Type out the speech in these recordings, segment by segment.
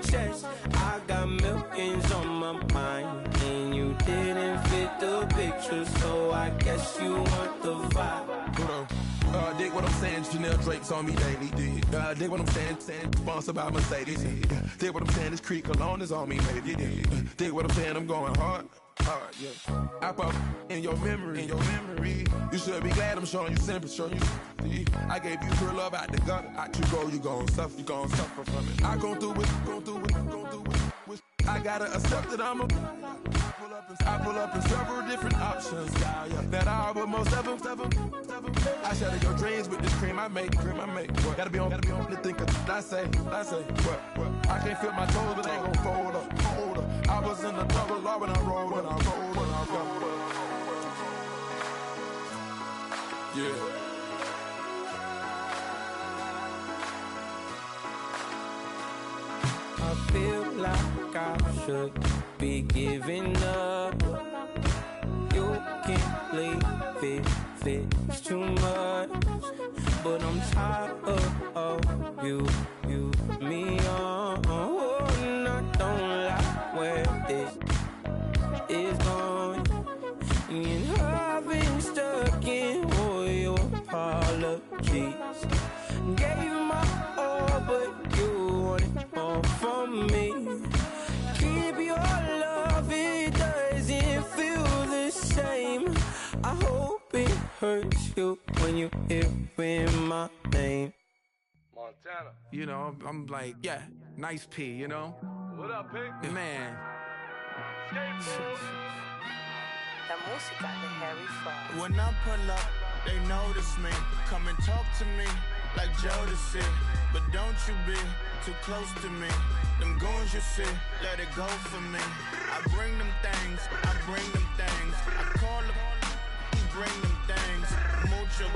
chest. I got millions on my mind, and you didn't fit the picture, so I guess you want the vibe. Dig what I'm saying, Chanel drapes on me daily. Dig what I'm saying, sponsored by Mercedes. Dig what I'm saying, this Creek alone is on me, baby. Dig what I'm saying, I'm going hard, yeah. I pop in your memory, You should be glad I'm showing you sympathy, I gave you pure love out the gutter. Out you go, you gon' suffer from it. I gon' do it. I gotta accept that I'm a. I pull up in several different options, yeah. That I but most of them. I shatter your dreams with this cream I make. What? Gotta be on the thinker. I say. What? I can't feel my toes, but ain't gon' fold up. I was in the double law when I rolled. Yeah. I feel like I should be giving up. You can't leave it's too much. But I'm tired of you, me on. And I don't like where this is going. And I've been stuck in all your apologies. Gave my all, but you wanted more from me. Keep your love, it doesn't feel the same. I hope it hurts you when you hear my name. Montana. You know, I'm like, yeah, nice P, you know? What up, Pink? Man. La música de Harry Fraud. When I pull up, they notice me. Come and talk to me like Jodeci. But don't you be too close to me. Them goons you see, let it go for me. I bring them things, I call them, he bring them things. Mucho,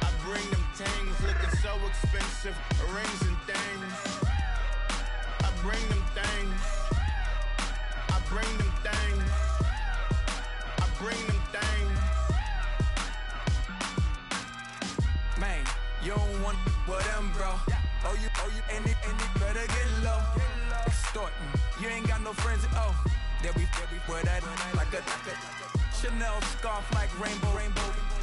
I bring them things. Looking so expensive, rings and things. I bring them things. I bring them things. I bring them things. Man, you don't want with them, bro. Oh, you, and it better get low. Extorting, you ain't got no friends. Oh, there we wear that like a Chanel scarf like rainbow.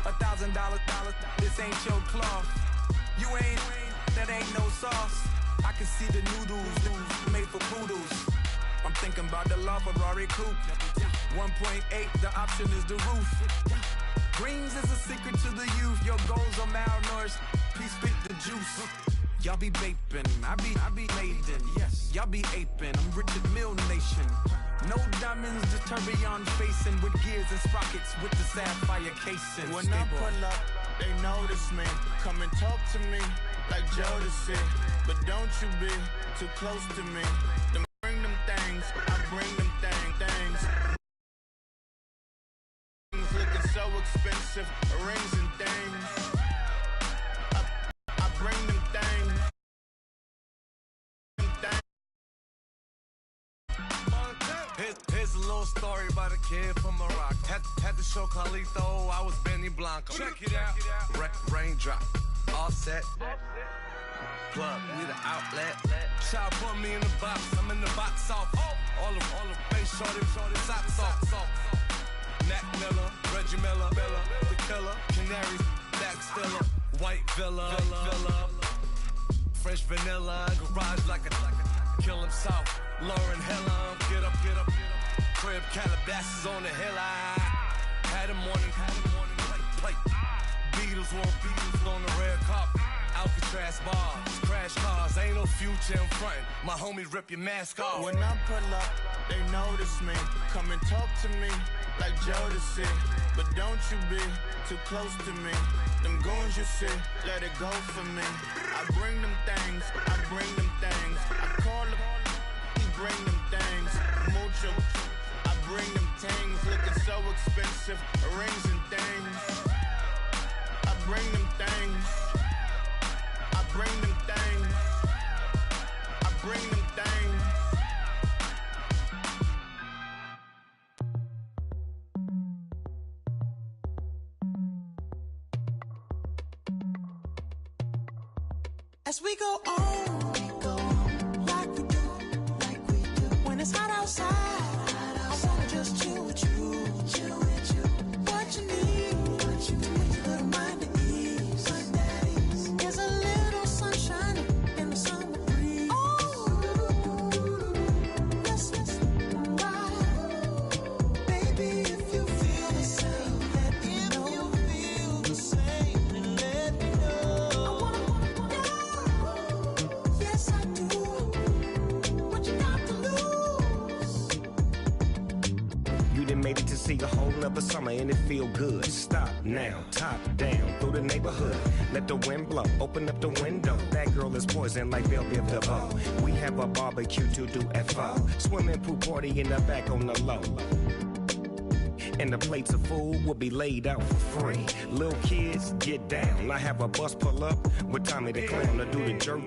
$1,000, this ain't your cloth. You ain't, that ain't no sauce. I can see the noodles made for poodles. I'm thinking about the La Ferrari coupe. 1.8, the option is the roof. Greens is a secret to the youth. Your goals are malnourished. Please spit the juice. Y'all be vaping, I be laden. Yes, y'all be aping. I'm Richard Mill Nation. No diamonds, just tourbillon facing with gears and sprockets with the sapphire casing. When I pull up, they notice me. Come and talk to me like Jodeci. But don't you be too close to me. Them bring them things, I bring them things. Looking so expensive, rings and things. I bring them things. Here's a little story about a kid from Morocco. Had to show Carlito I was Benny Blanco. Check it out. Raindrop, all set. Plug, need an outlet. Shot put me in the box, I'm in the box off. All the face shorty, socks off. Mac Miller, Reggie Miller, the killer, Canaries, back stiller, white villa, fresh vanilla, garage like a kill himself. Lauren Hiller, get up, crib Calabasas on the hill. I had him on plate. Beatles on the red carpet. Alcatraz bars, crash cars, ain't no future in front. My homies rip your mask off. When I pull up, they notice me. Come and talk to me like Jodeci. But don't you be too close to me. Them goons you see, let it go for me. I bring them things, I bring them things. I call them, he bring them things. Mucho, I bring them things. Looking so expensive, rings and things. I bring them things. I bring them things. I bring them things. As we go on like we do, See a whole nother summer and it feel good. Stop now, top down through the neighborhood. Let the wind blow, open up the window. That girl is poison like Velvet DeVoe. We have a barbecue to do FO. Swimming pool party in the back on the low. And the plates of food will be laid out for free. Little kids, get down. I have a bus pull up with Tommy the Clown to do the jerk.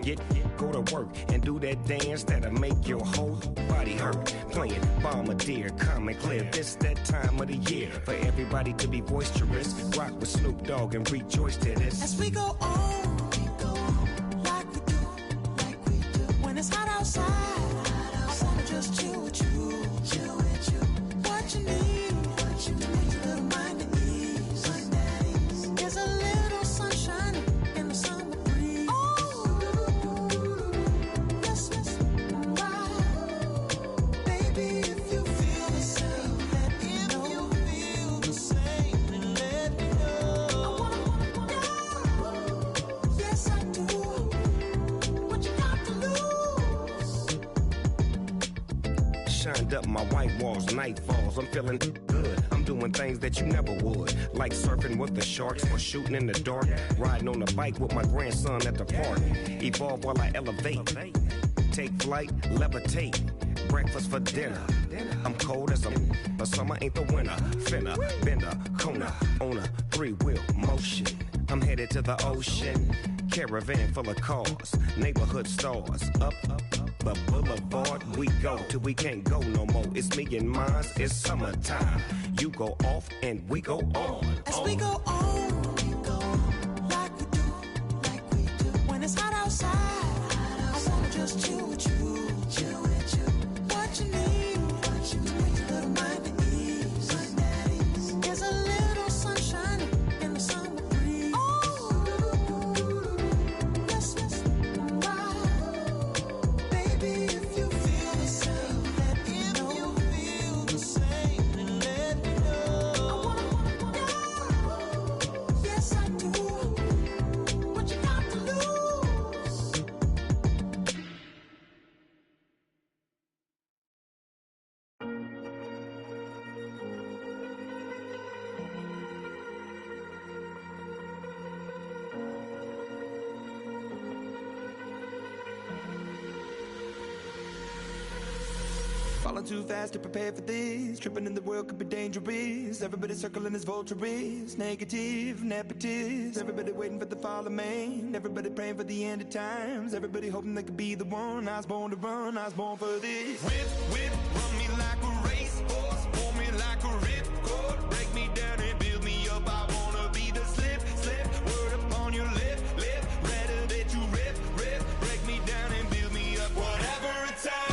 Go to work and do that dance that'll make your whole body hurt. Playing Bombardier, calm and clear. This that time of the year for everybody to be boisterous. Rock with Snoop Dogg and rejoice to this. As we go on, like we do, when it's hot outside, I wanna just chill with you, what you need, a little mind at ease, there's a little sunshine in the summer breeze, yes, right, baby, if you feel the same, let me know, and let me know, I wanna, yes I do, what you got to lose, Shined up my white walls, night falls, I'm feeling good. I'm doing things that you never would, like surfing with the sharks or shooting in the dark, riding on a bike with my grandson at the park. Evolve while I elevate, take flight, levitate, breakfast for dinner. I'm cold as a summer ain't the winter. Finna, bender, Kona, on a 3-wheel motion. I'm headed to the ocean, caravan full of cars, neighborhood stars, up the boulevard we go till we can't go no more. It's me and mine, it's summertime. You go off and we go on. as we go on, like we do, when it's hot outside, I wanna just chill with you, what you need, a little mind at ease, there's a little sunshine in the summer breeze, yes, right, baby, if you feel the same, let me know, and let me know, yes I do, what you got to lose. Falling too fast to prepare for this. Tripping in the world could be dangerous. Everybody circling as vultures. Negative, nepotist. Everybody waiting for the fall of man. Everybody praying for the end of times. Everybody hoping they could be the one. I was born to run, I was born for this. Whip, run me like a racehorse. Pull me like a ripcord. Break me down and build me up. I wanna be the slip. Word upon your lip. Rather that you rip. Break me down and build me up. Whatever it takes.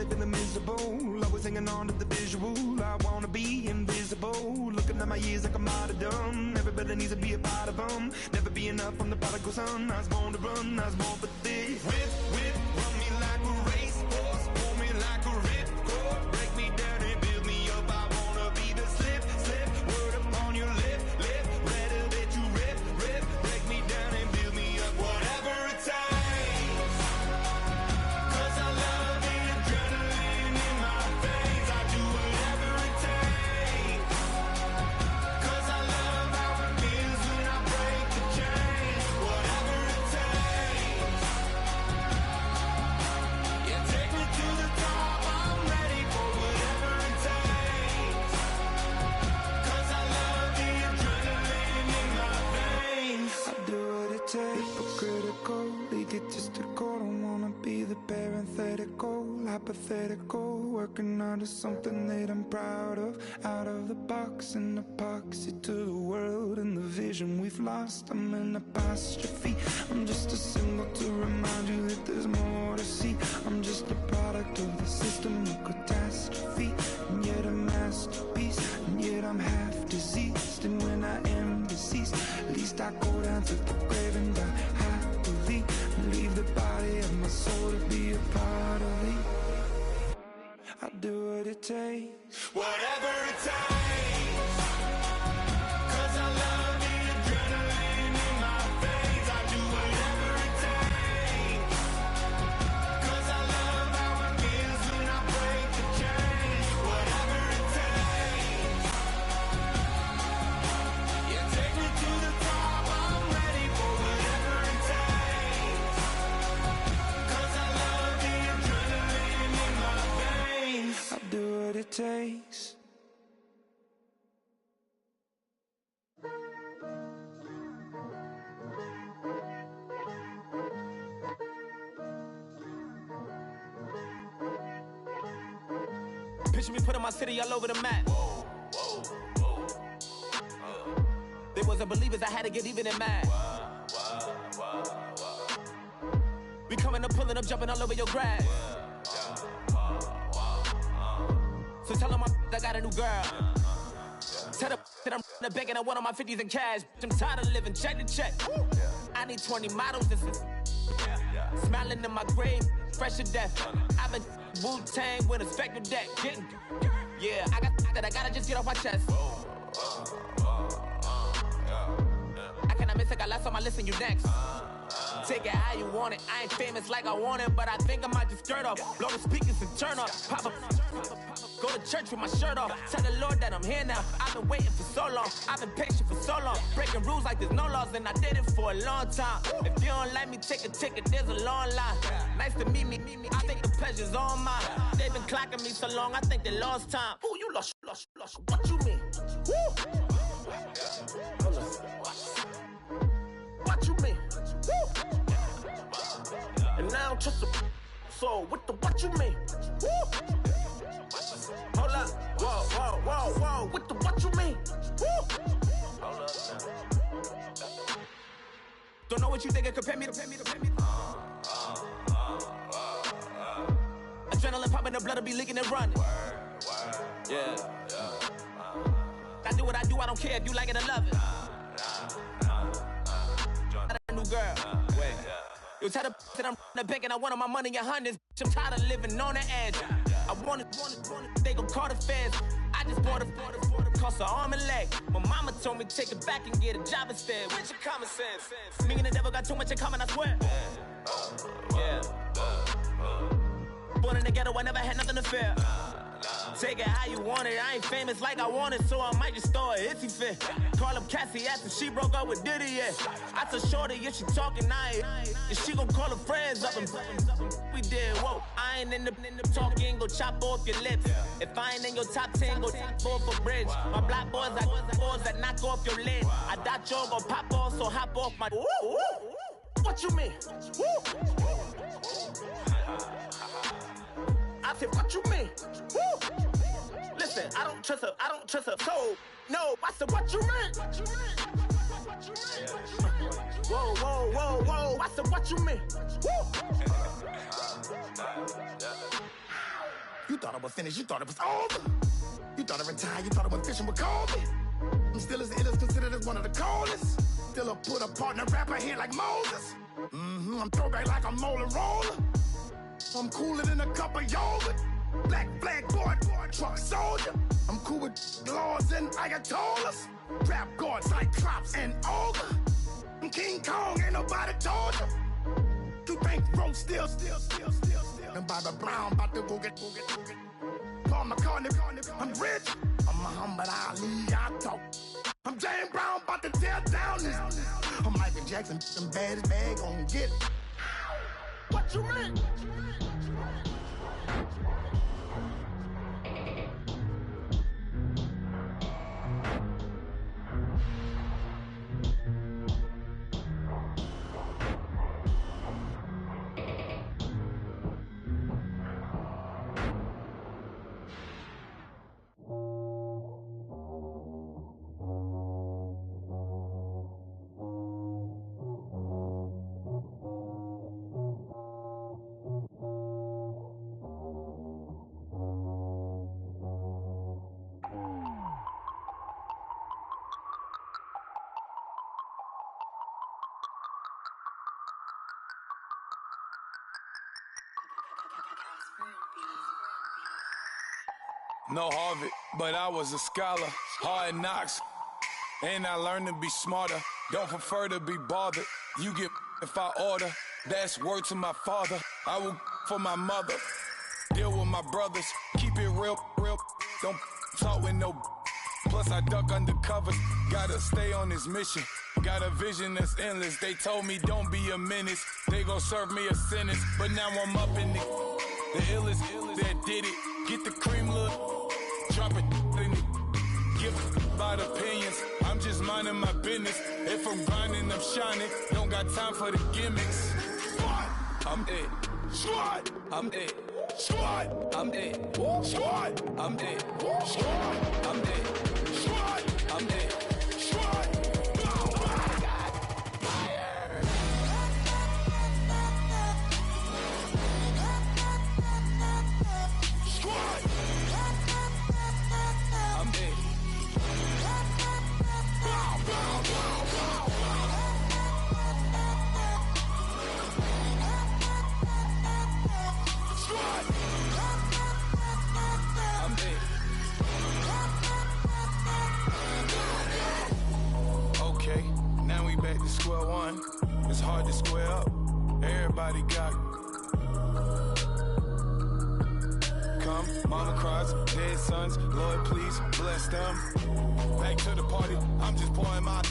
Feeling miserable, always hanging on to the visual. I wanna be invisible, looking at my years like I'm out of dumb. Everybody needs to be a part of them. Never be enough from the prodigal son. I was born to run, I was born for this. Whip, run me like a racehorse. Pull me like a ripcord. Break me down and build me up. I wanna be the slip. Word upon your lip. Rather that you rip. Break me down and build me up. Whatever it takes. 'Cause I love the adrenaline in my veins. I do whatever it takes. 'Cause I love how it feels when I break the chains. Whatever it takes. Yeah, take me to the top. I'm ready for whatever it takes. 'Cause I love the adrenaline in my veins. I do what it takes. Hypocritical, egotistical. Don't wanna be the parenthetical, hypothetical. Working out of something that I'm proud of. Out of the box, an epoxy to the world and the vision we've lost. I'm an apostrophe. I'm just a symbol to remind you that there's more to see. I'm just a product of the system of catastrophe, and yet a masterpiece. whatever it takes. 'Cause I love the adrenaline in my veins. I do whatever it takes. 'Cause I love how it feels when I break the chains. Whatever it takes. You take me to the top, I'm ready for whatever it takes. 'Cause I love the adrenaline in my veins. I'll do what it takes. Picture me putting my city all over the map. They wasn't believers, I had to get even and mad. We coming up, pulling up, jumping all over your grass. So tell them I got a new girl. Tell them that I'm the bank and I want all my 50s in cash. I'm tired of living check to check. I need 20 models, this is smiling in my grave, fresh to death. I've been Wu-Tang with a spectral deck. Getting, yeah, I gotta just get off my chest. I cannot miss it, got lots on my list and you next. Take it how you want it. I ain't famous like I want it, but I think I might just skirt off. Blow the speakers and turn off. Pop up. Go to church with my shirt off. Tell the Lord that I'm here now. I've been waiting for so long. I've been patient for so long. Breaking rules like there's no laws, and I did it for a long time. If you don't like me, take a ticket. There's a long line. Nice to meet me. I think the pleasure's all mine. They've been clocking me so long, I think they lost time. Ooh, you lost. What you mean? Woo! What you mean? Woo! And now I'm just a so what you mean? Woo! Hold up, whoa, what you mean? Woo! Hold up now. Don't know what you think it compare me to. Adrenaline popping, the blood'll be leaking and running. Yeah. I do what I do, I don't care if you like it or love it. Got a new girl. Wait. You tell the that I'm the bank and I want all my money in hundreds. I'm tired of living on the edge. I want it, they gon' call the feds. I just bought a cost an arm and leg. My mama told me take it back and get a job instead. Where's your common sense? Me and the devil got too much in common, I swear. Yeah. Born in the ghetto, I never had nothing to fear. Take it how you want it. I ain't famous like I want it, so I might just throw it if he fit. Call up Cassie after she broke up with Diddy, yeah. I told Shorty if she talking, and she gon' call her friends up and we did, whoa. I ain't in the talking, go chop off your lips. If I ain't in your top 10, go top 4 for bridge. My black boys, I got boys that knock off your lid. I thought y'all gon' pop off, so hop off my. What you mean? I said, what you mean? Woo! Listen, I don't trust her, so, no, I said, what you mean? Whoa, I said, what you mean? Woo! You thought I was finished, you thought it was over. You thought I retired, you thought I went fishing with Kobe. I'm still as ill as considered as one of the coldest. Still a put a partner rapper here like Moses. I'm throwback like a molar roller. I'm cooler than a cup of yogurt. Black flag board, truck soldier. I'm cool with laws and ayatollahs. Rap god, cyclops and ogre. I'm King Kong, ain't nobody told you. You think road still. And Bobby Brown about to go get. Paul McCartney, I'm rich. I'm Muhammad Ali, I talk. I'm James Brown, about to tear down this. I'm Michael Jackson, them bad as bad, gon' get it. What you mean? no Harvard, but I was a scholar. Hard knocks, and I learned to be smarter. Don't prefer to be bothered. You get if I order. That's word to my father. I will for my mother. Deal with my brothers. Keep it real. Don't talk with no. Plus I duck under covers. Gotta stay on this mission. Got a vision that's endless. They told me don't be a menace. They gon' serve me a sentence. But now I'm up in the illest that did it. Get the cream look. Drop it in it. Give about opinions. I'm just minding my business. If I'm grinding, I'm shining. Don't got time for the gimmicks. I'm it. Squad. I'm it. Squad. I'm it. Squad. I'm it. Squad. I'm it. Squad. I'm it. Squad. Square one, it's hard to square up. Everybody got come, mama cries, dead sons. Lord, please bless them. Back to the party, I'm just pouring my.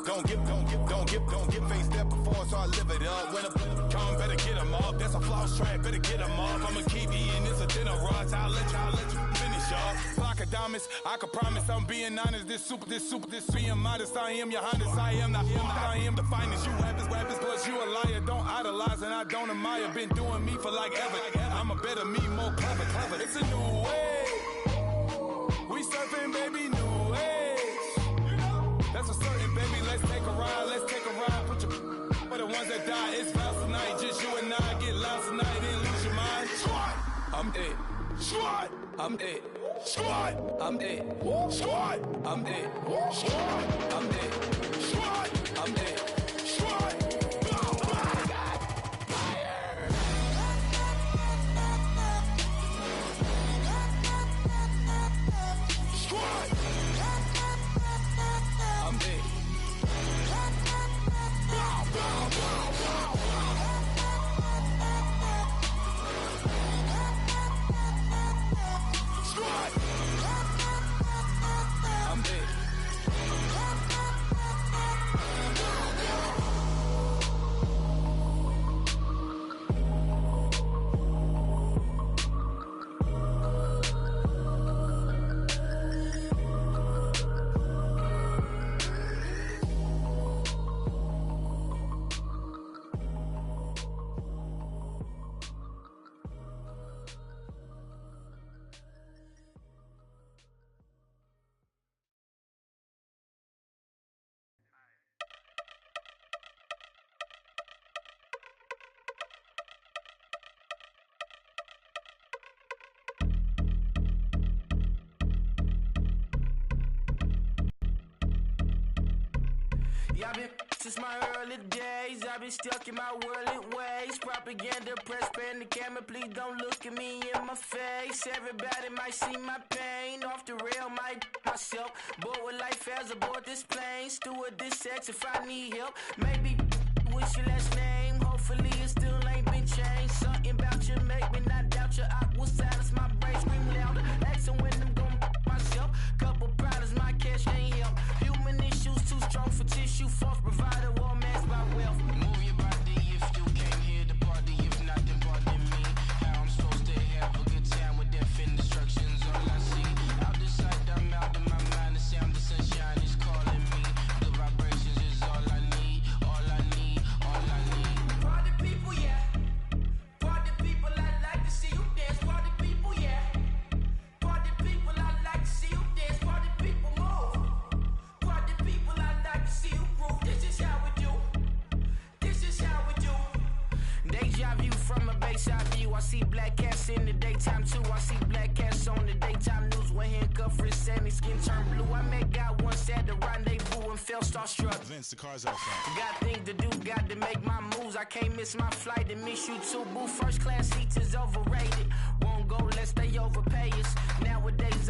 Don't get faced up before, so I live it up. When a come, better get them up. That's a floss track, better get them up. I'ma keep eating this a dinner rush. I'll let you finish up. Block of diamonds, I can promise I'm being honest. This being modest. I am your highness. I am the finest. You rappers, plus you a liar. Don't idolize and I don't admire. Been doing me for like ever. I'm a better me, more clever. It's a new way. We surfing, baby, new age. That's a certain, baby. Let's take a ride. Put your for the ones that die. It's vows tonight. Just you and I get lost tonight. Then lose your mind. Squad. I'm it. Squad. I'm it. Squad. I'm it. Squad. I'm it. Squad. I'm it. Squad. I'm it. Squad. I've been since my early days, I've been stuck in my worldly ways. Propaganda, press, pan the camera, please don't look at me in my face. Everybody might see my pain, off the rail, might myself. Bored with life as aboard this plane. Steward this sex if I need help. Maybe what's your last name? Hopefully it still ain't been changed. Something about you make me not doubt you. I will silence my brain, scream louder. Asking when I'm gon' myself. Couple problems, my cash ain't help. Human issues too strong for tissue. False provider, war mass by wealth. Move your body if you came here to party. If not, then pardon me. How I'm supposed to have a good time with death and destruction's all I see. Out the sight, I'm out of my mind. The sound of sunshine is calling me. The vibrations is all I need. All I need, all I need. Party people, yeah. Party people, I like to see you dance. Party people, yeah. Party people, I like to see you dance. Party people, move. Party people, I like to see you groove. This is how we do. This is how we do. Deja vu from a bayside view. I see black cats in the daytime too. I see black cats on the daytime news. When handcuffed, wrist and his skin turned blue. I met God once at the rendezvous and felt starstruck. Vince, the car's out front. Got things to do, got to make my moves. I can't miss my flight and miss you too, boo. First class seats is overrated. Won't go, let's stay overpay us. Nowadays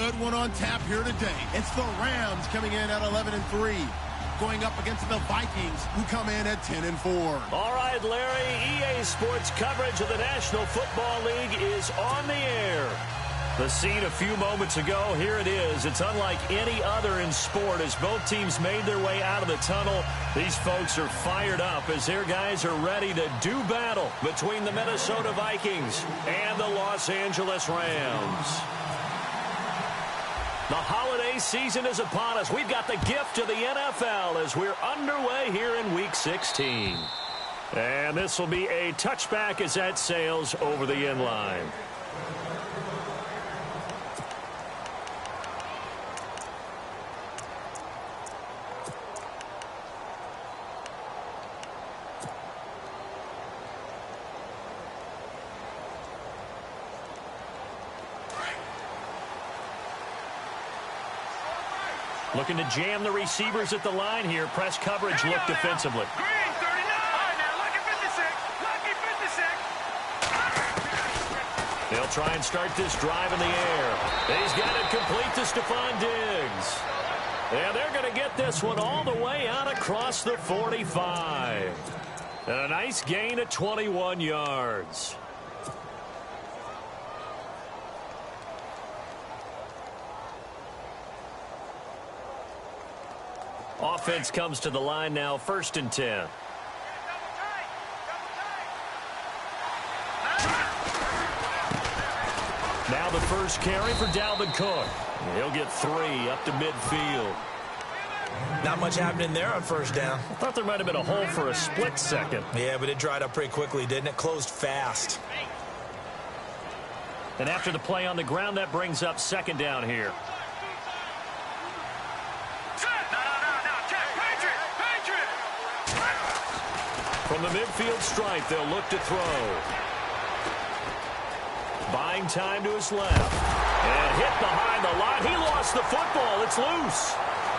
Good one on tap here today. It's the Rams coming in at 11-3. Going up against the Vikings, who come in at 10-4. All right, Larry, EA Sports coverage of the National Football League is on the air. The scene a few moments ago, here it is. It's unlike any other in sport as both teams made their way out of the tunnel. These folks are fired up as their guys are ready to do battle between the Minnesota Vikings and the Los Angeles Rams. The holiday season is upon us. We've got the gift of the NFL as we're underway here in Week 16. And this will be a touchback as that sails over the end line. Looking to jam the receivers at the line here. Press coverage look defensively. Green, 39. All right, now, lucky 56. Lucky 56. They'll try and start this drive in the air. He's got it complete to Stephon Diggs. And they're going to get this one all the way out across the 45. And a nice gain of 21 yards. Offense comes to the line now, 1st and 10. Now the first carry for Dalvin Cook. He'll get 3 up to midfield. Not much happening there on first down. I thought there might have been a hole for a split second. Yeah, but it dried up pretty quickly, didn't it? Closed fast. And after the play on the ground, that brings up 2nd down here. From the midfield stripe, they'll look to throw. Buying time to his left. And hit behind the line. He lost the football. It's loose.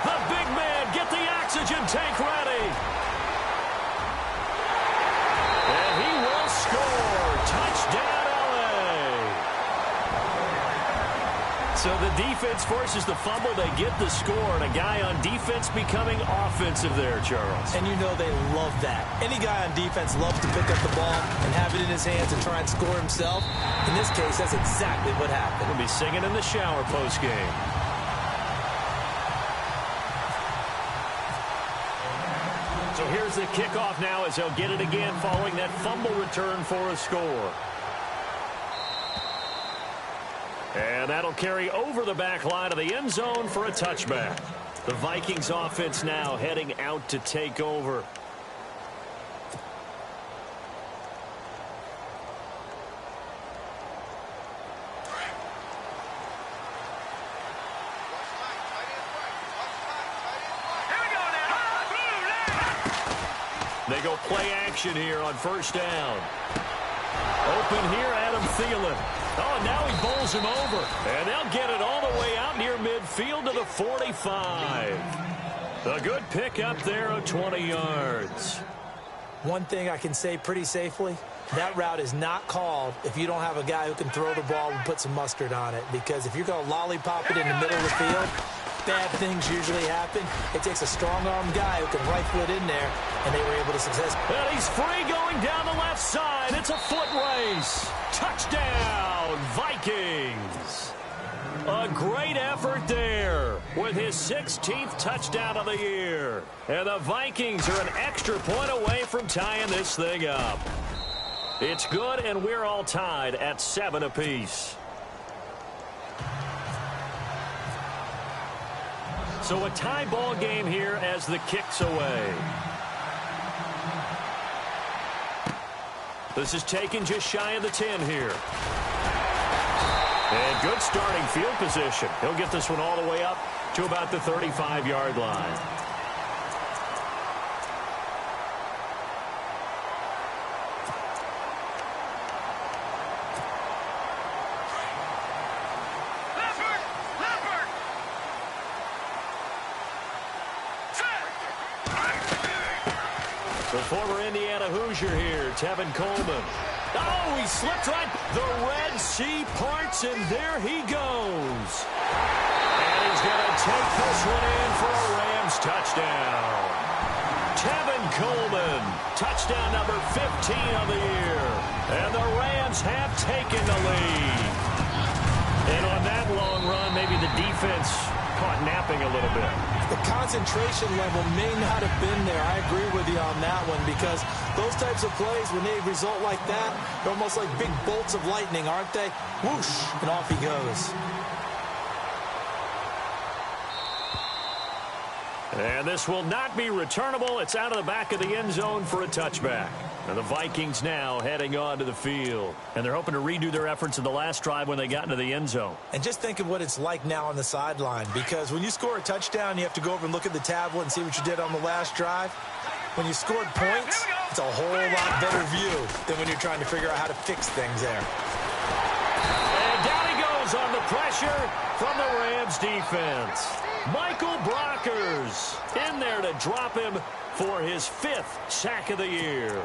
The big man, get the oxygen tank ready. And he will score. Touchdown, LA. So the defense forces the fumble. They get the score. And a guy on defense becoming offensive there, Charles. And you know they love that. Any guy on defense loves to pick up the ball and have it in his hands and try and score himself. In this case, that's exactly what happened. We'll be singing in the shower post-game. So here's the kickoff now as they'll get it again following that fumble return for a score. And that'll carry over the back line of the end zone for a touchback. The Vikings offense now heading out to take over. They go play action here on 1st down. Open here, Adam Thielen. Oh, now he bowls him over. And they'll get it all the way out near midfield to the 45. A good pick up there of 20 yards. One thing I can say pretty safely, that route is not called if you don't have a guy who can throw the ball and put some mustard on it. Because if you're going to lollipop it in the middle of the field, bad things usually happen. It takes a strong-arm guy who can rifle it in there, and they were able to successfully. And he's free going down the left side. It's a foot race. Touchdown, Vikings. A great effort there with his 16th touchdown of the year. And the Vikings are an extra point away from tying this thing up. It's good, and we're all tied at 7 apiece. So a tie ball game here as the kick's away. This is taken just shy of the 10 here. And good starting field position. He'll get this one all the way up to about the 35-yard line. The former Indiana Hoosier here, Tevin Coleman. Oh, he slipped right. The Red Sea parts, and there he goes. And he's going to take this one in for a Rams touchdown. Tevin Coleman, touchdown number 15 of the year. And the Rams have taken the lead. And on that long run, maybe the defense caught napping a little bit. The concentration level may not have been there. I agree with you on that one, because those types of plays, when they result like that, they're almost like big bolts of lightning, aren't they? Whoosh, and off he goes. And this will not be returnable. It's out of the back of the end zone for a touchback. And the Vikings now heading on to the field. And they're hoping to redo their efforts in the last drive when they got into the end zone. And just think of what it's like now on the sideline, because when you score a touchdown, you have to go over and look at the tablet and see what you did on the last drive. When you scored points, it's a whole lot better view than when you're trying to figure out how to fix things there. And down he goes on the pressure from the Rams defense. Michael Brockers in there to drop him for his 5th sack of the year.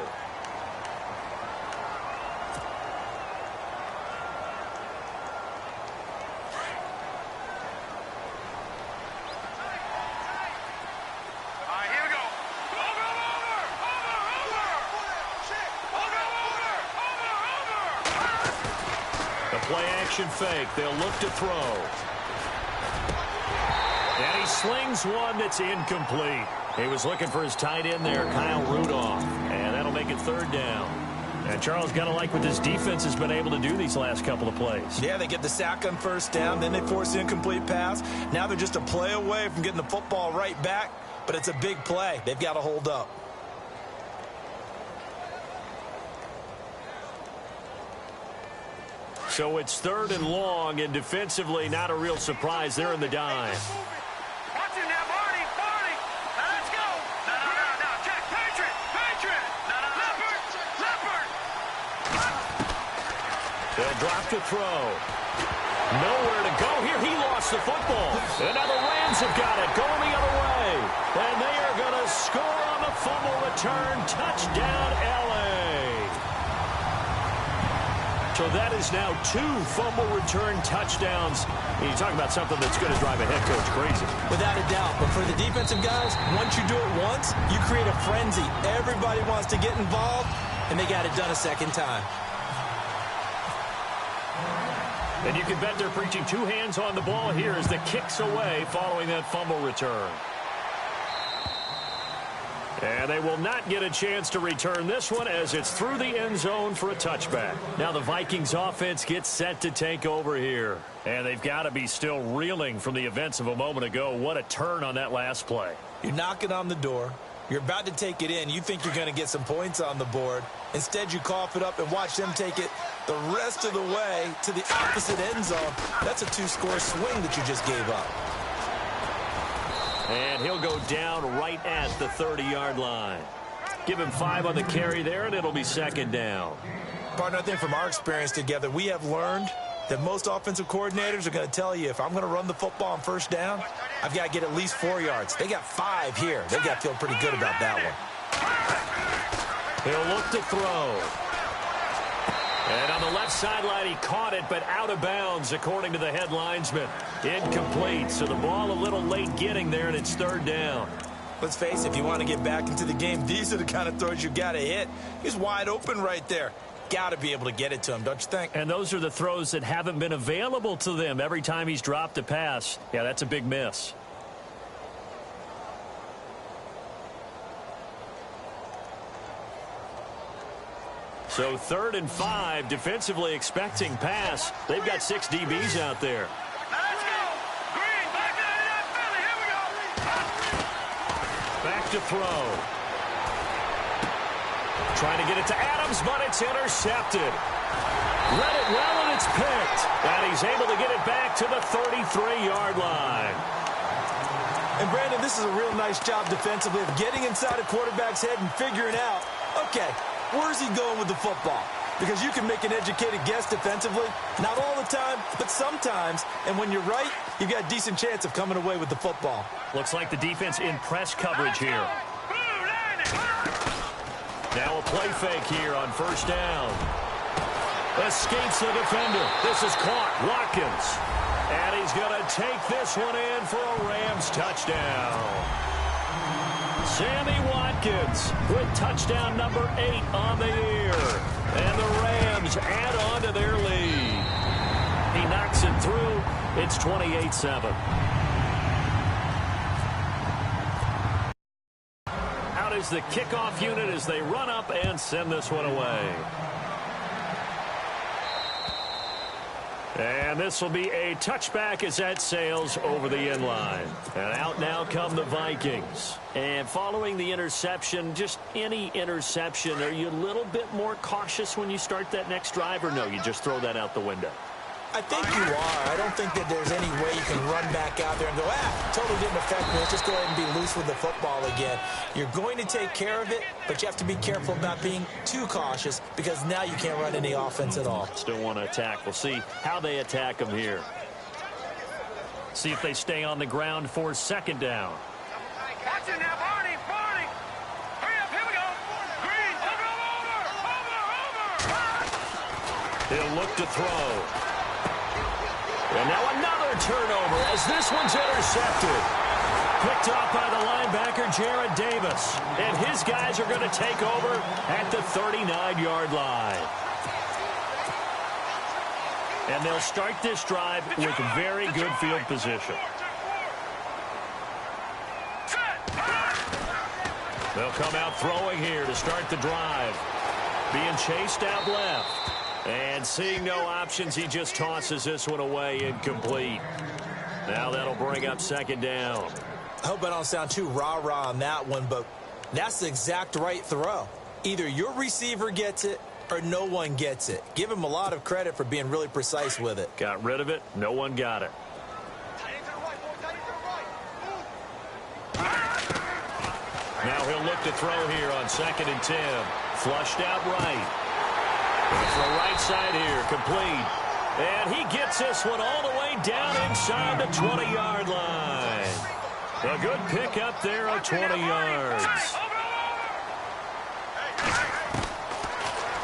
Play-action fake. They'll look to throw. And he slings one that's incomplete. He was looking for his tight end there, Kyle Rudolph. And that'll make it 3rd down. And Charles, got to like what this defense has been able to do these last couple of plays. Yeah, they get the sack on 1st down, then they force the incomplete pass. Now they're just a play away from getting the football right back, but it's a big play. They've got to hold up. So it's 3rd and long, and defensively not a real surprise. They're in the dime. Watch it now, Barney. Now let's go. No. Check. Patriot. Leopard. They'll drop to throw. Nowhere to go here. He lost the football. And now the Rams have got it. Going the other way. And they are going to score on the fumble return. Touchdown, L.A. So that is now 2 fumble return touchdowns. And you talk about something that's going to drive a head coach crazy. Without a doubt. But for the defensive guys, once you do it once, you create a frenzy. Everybody wants to get involved, and they got it done a 2nd time. And you can bet they're preaching 2 hands on the ball here as the kick's away following that fumble return. And they will not get a chance to return this one as it's through the end zone for a touchback. Now the Vikings offense gets set to take over here. And they've got to be still reeling from the events of a moment ago. What a turn on that last play. You're knocking on the door. You're about to take it in. You think you're going to get some points on the board. Instead, you cough it up and watch them take it the rest of the way to the opposite end zone. That's a 2-score swing that you just gave up. And he'll go down right at the 30-yard line. Give him 5 on the carry there, and it'll be 2nd down. Partner, I think from our experience together, we have learned that most offensive coordinators are going to tell you, if I'm going to run the football on 1st down, I've got to get at least 4 yards. They got 5 here. They've got to feel pretty good about that one. He'll look to throw. And on the left sideline, he caught it, but out of bounds, according to the head linesman. Incomplete, so the ball a little late getting there, and it's 3rd down. Let's face it, if you want to get back into the game, these are the kind of throws you got to hit. He's wide open right there. Got to be able to get it to him, don't you think? And those are the throws that haven't been available to them every time he's dropped a pass. Yeah, that's a big miss. So 3rd and 5, defensively expecting pass. They've got 6 DBs out there. Let's go. Green, back to that Philly. Here we go. Back to throw. Trying to get it to Adams, but it's intercepted. Read it well, and it's picked. And he's able to get it back to the 33-yard line. And, Brandon, this is a real nice job defensively of getting inside a quarterback's head and figuring out, okay, where's he going with the football? Because you can make an educated guess defensively. Not all the time, but sometimes. And when you're right, you've got a decent chance of coming away with the football. Looks like the defense in press coverage here. Now a play fake here on 1st down. Escapes the defender. This is caught. Watkins. And he's going to take this one in for a Rams touchdown. Sammy Watkins with touchdown number 8 on the year. And the Rams add on to their lead. He knocks it through. It's 28-7. Out is the kickoff unit as they run up and send this one away. And this will be a touchback as that sails over the end line. And out now come the Vikings. And following the interception, just any interception, are you a little bit more cautious when you start that next drive, or no, you just throw that out the window? I think you are. I don't think that there's any way you can run back out there and go, totally didn't affect me. Let's just go ahead and be loose with the football again. You're going to take care of it, but you have to be careful about being too cautious because now you can't run any offense at all. Still want to attack. We'll see how they attack them here. See if they stay on the ground for second down. Watch it now, Barney. Hurry up, here we go. Green, over. He'll look to throw. And now another turnover as this one's intercepted. Picked off by the linebacker, Jarrad Davis. And his guys are going to take over at the 39-yard line. And they'll start this drive with very good field position. They'll come out throwing here to start the drive. Being chased out left. And seeing no options, he just tosses this one away, incomplete. Now that'll bring up second down. I hope I don't sound too rah-rah on that one, but that's the exact right throw. Either your receiver gets it or no one gets it. Give him a lot of credit for being really precise with it. Got rid of it. No one got it. Now he'll look to throw here on 2nd and 10. Flushed out right. It's the right side here, complete. And he gets this one all the way down inside the 20-yard line. A good pickup there of 20 yards.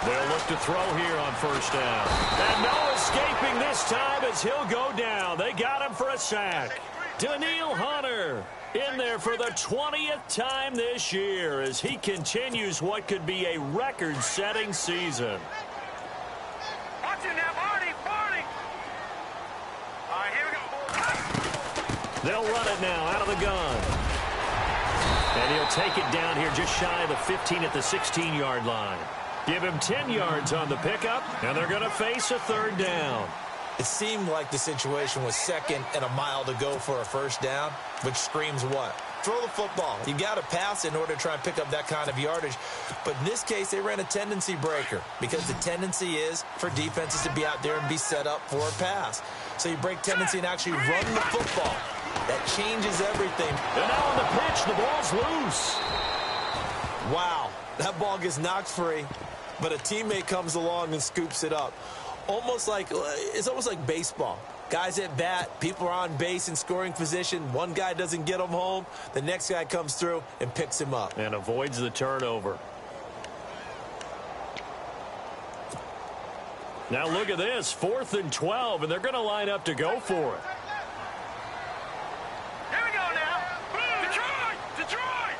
They'll look to throw here on first down. And no escaping this time as he'll go down. They got him for a sack. Danielle Hunter in there for the 20th time this year as he continues what could be a record-setting season. Watch it now, Barney. All right, here we go. They'll run it now out of the gun. And he'll take it down here just shy of the 15 at the 16-yard line. Give him 10 yards on the pickup, and they're going to face a third down. It seemed like the situation was 2nd and a mile to go for a first down, which screams what? Throw the football. You got to pass in order to try and pick up that kind of yardage. But in this case, they ran a tendency breaker because the tendency is for defenses to be out there and be set up for a pass. So you break tendency and actually run the football. That changes everything. And now on the pitch, the ball's loose. Wow, that ball gets knocked free, but a teammate comes along and scoops it up. It's almost like baseball. Guys at bat, people are on base in scoring position. One guy doesn't get him home. The next guy comes through and picks him up. And avoids the turnover. Now look at this, 4th and 12, and they're going to line up to go for it. Here we go now. Detroit!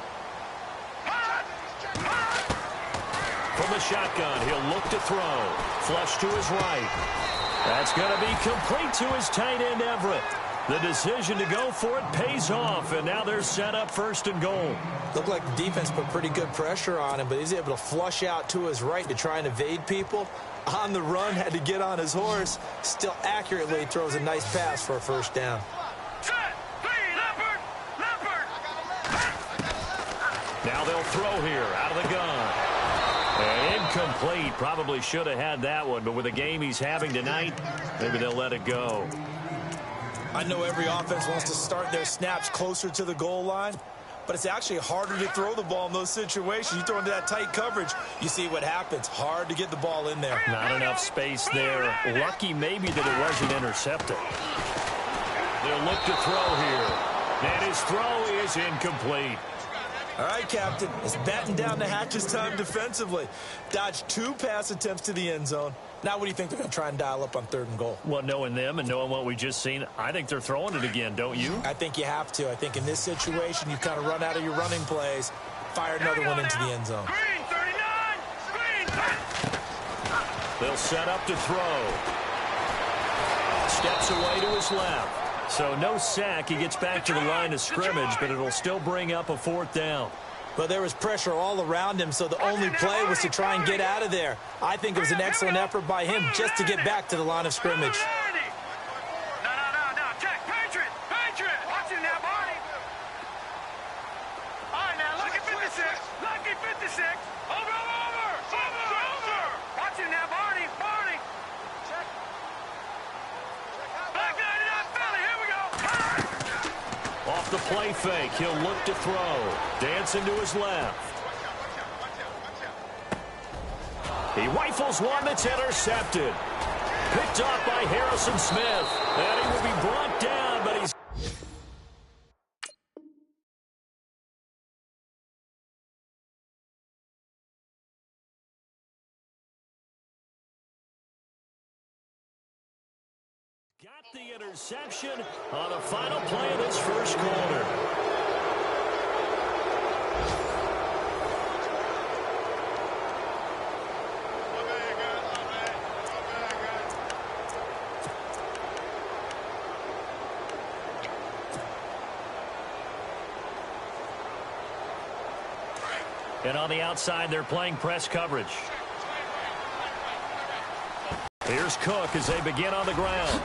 From the shotgun, he'll look to throw. Flush to his right. That's going to be complete to his tight end, Everett. The decision to go for it pays off, and now they're set up 1st and goal. Looked like the defense put pretty good pressure on him, but he's able to flush out to his right to try and evade people. On the run, had to get on his horse. Still accurately throws a nice pass for a first down. Now they'll throw here out of the gun. And incomplete. Probably should have had that one, but with the game he's having tonight, maybe they'll let it go. I know every offense wants to start their snaps closer to the goal line, but it's actually harder to throw the ball in those situations. You throw into that tight coverage, you see what happens. Hard to get the ball in there. Not enough space there. Lucky maybe that it wasn't intercepted. They'll look to throw here. And his throw is incomplete. All right, Captain. It's batten down the hatches time defensively. Dodged 2 pass attempts to the end zone. Now what do you think they're going to try and dial up on 3rd and goal? Well, knowing them and knowing what we just seen, I think they're throwing it again, don't you? I think you have to. I think in this situation, you kind of run out of your running plays, fire another one into the end zone. Green 39! Green! They'll set up to throw. Steps away to his left. So no sack. He gets back to the line of scrimmage, but it'll still bring up a 4th down. But there was pressure all around him, so the only play was to try and get out of there. I think it was an excellent effort by him just to get back to the line of scrimmage. No. Check. Patriot. Watch him now, Barney. All right, now, lucky 56. Lucky 56. Over. Watch him now, Barney. Check. Black 99 Philly. Here we go. Off the play fake, he'll look to throw. Dancing to his left. He rifles one that's intercepted. Picked off by Harrison Smith. And he will be brought down, but he's... got the interception on the final play of this first quarter. And on the outside, they're playing press coverage. Here's Cook as they begin on the ground.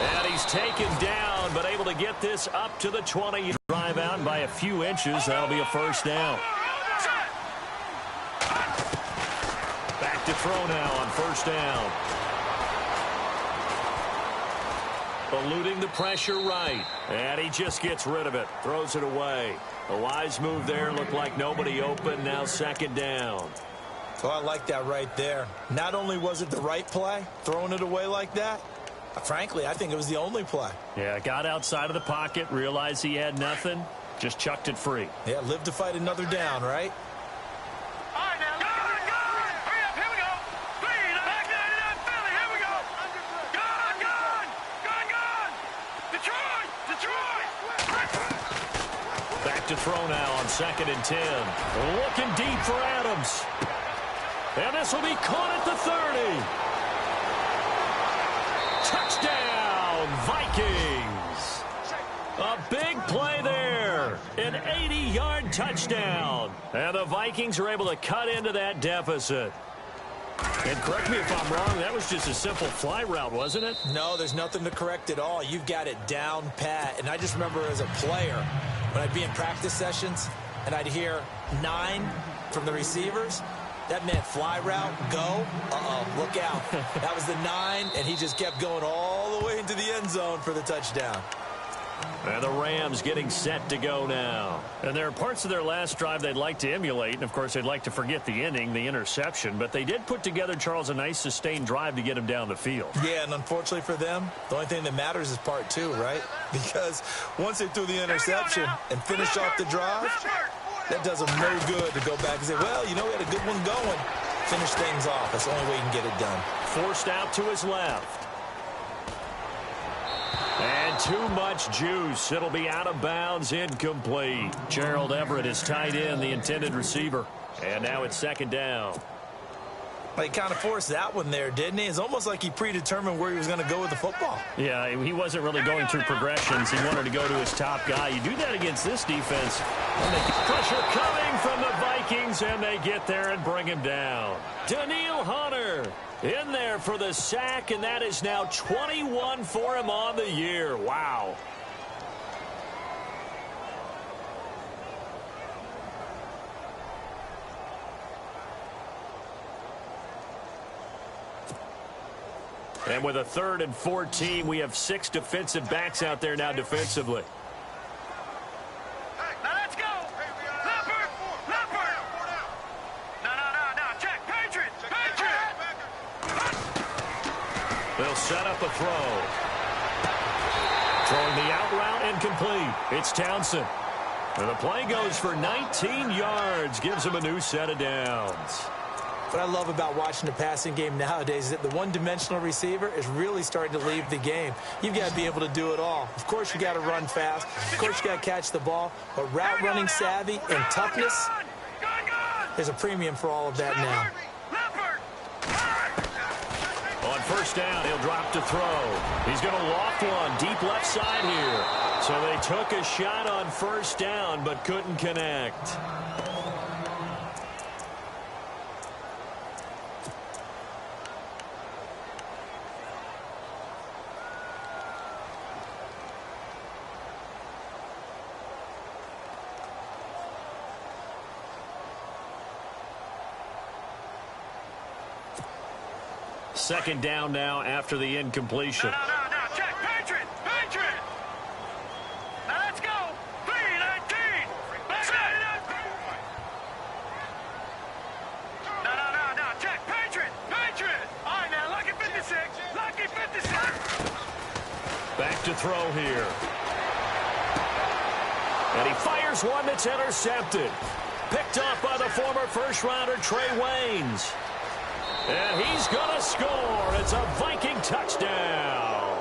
And he's taken down, but able to get this up to the 20. Drive out by a few inches. That'll be a 1st down. Back to throw now on 1st down. Eluding the pressure right. And he just gets rid of it. Throws it away. A wise move there. Looked like nobody open. Now 2nd down. So I like that right there. Not only was it the right play, throwing it away like that, frankly, I think it was the only play. Yeah, got outside of the pocket, realized he had nothing, just chucked it free. Yeah, live to fight another down, right? All right, now, gone! Hurry up, here we go! Green, back 99 Philly, here we go! Gone! Detroit! Back to throw now on 2nd and 10. Looking deep for Adams. And this will be caught at the 30. Touchdown, Vikings. A big play there. An 80-yard touchdown. And the Vikings are able to cut into that deficit. And correct me if I'm wrong, that was just a simple fly route, wasn't it? No, there's nothing to correct at all. You've got it down pat. And I just remember as a player, when I'd be in practice sessions, and I'd hear 9 from the receivers, that meant fly route, go, look out. That was the 9, and he just kept going all the way into the end zone for the touchdown. And the Rams getting set to go now. And there are parts of their last drive they'd like to emulate, and of course they'd like to forget the inning, the interception, but they did put together, Charles, a nice sustained drive to get him down the field. Yeah, and unfortunately for them, the only thing that matters is part 2, right? Because once they threw the interception and finished off the drive, that does them no good to go back and say, well, you know, we had a good one going. Finish things off. That's the only way you can get it done. Forced out to his left. And too much juice. It'll be out of bounds, incomplete. Gerald Everett is tied in, the intended receiver. And now it's 2nd down. He kind of forced that one there, didn't he? It's almost like he predetermined where he was going to go with the football. Yeah, he wasn't really going through progressions. He wanted to go to his top guy. You do that against this defense. And pressure coming from the Vikings, and they get there and bring him down. Daniil Hunter in there for the sack, and that is now 21 for him on the year. Wow. And with a 3rd and 14, we have 6 defensive backs out there now defensively. Now let's go! Leopard! No, check! Patriot! They'll set up a throw. Throwing the out route incomplete. It's Townsend. And the play goes for 19 yards, gives him a new set of downs. What I love about watching the passing game nowadays is that the one-dimensional receiver is really starting to leave the game. You've got to be able to do it all. Of course, you got to run fast. Of course, you got to catch the ball. But route running savvy and toughness, there's a premium for all of that now. On first down, he'll drop to throw. He's going to loft one deep left side here. So they took a shot on first down but couldn't connect. Second down now after the incompletion. No, check. Patriot. Now let's go. 3-19. No, check. Patriot. All right, now, lucky 56. Back to throw here. And he fires one that's intercepted. Picked off by the former first-rounder Trey Waynes. And he's going to score. It's a Viking touchdown.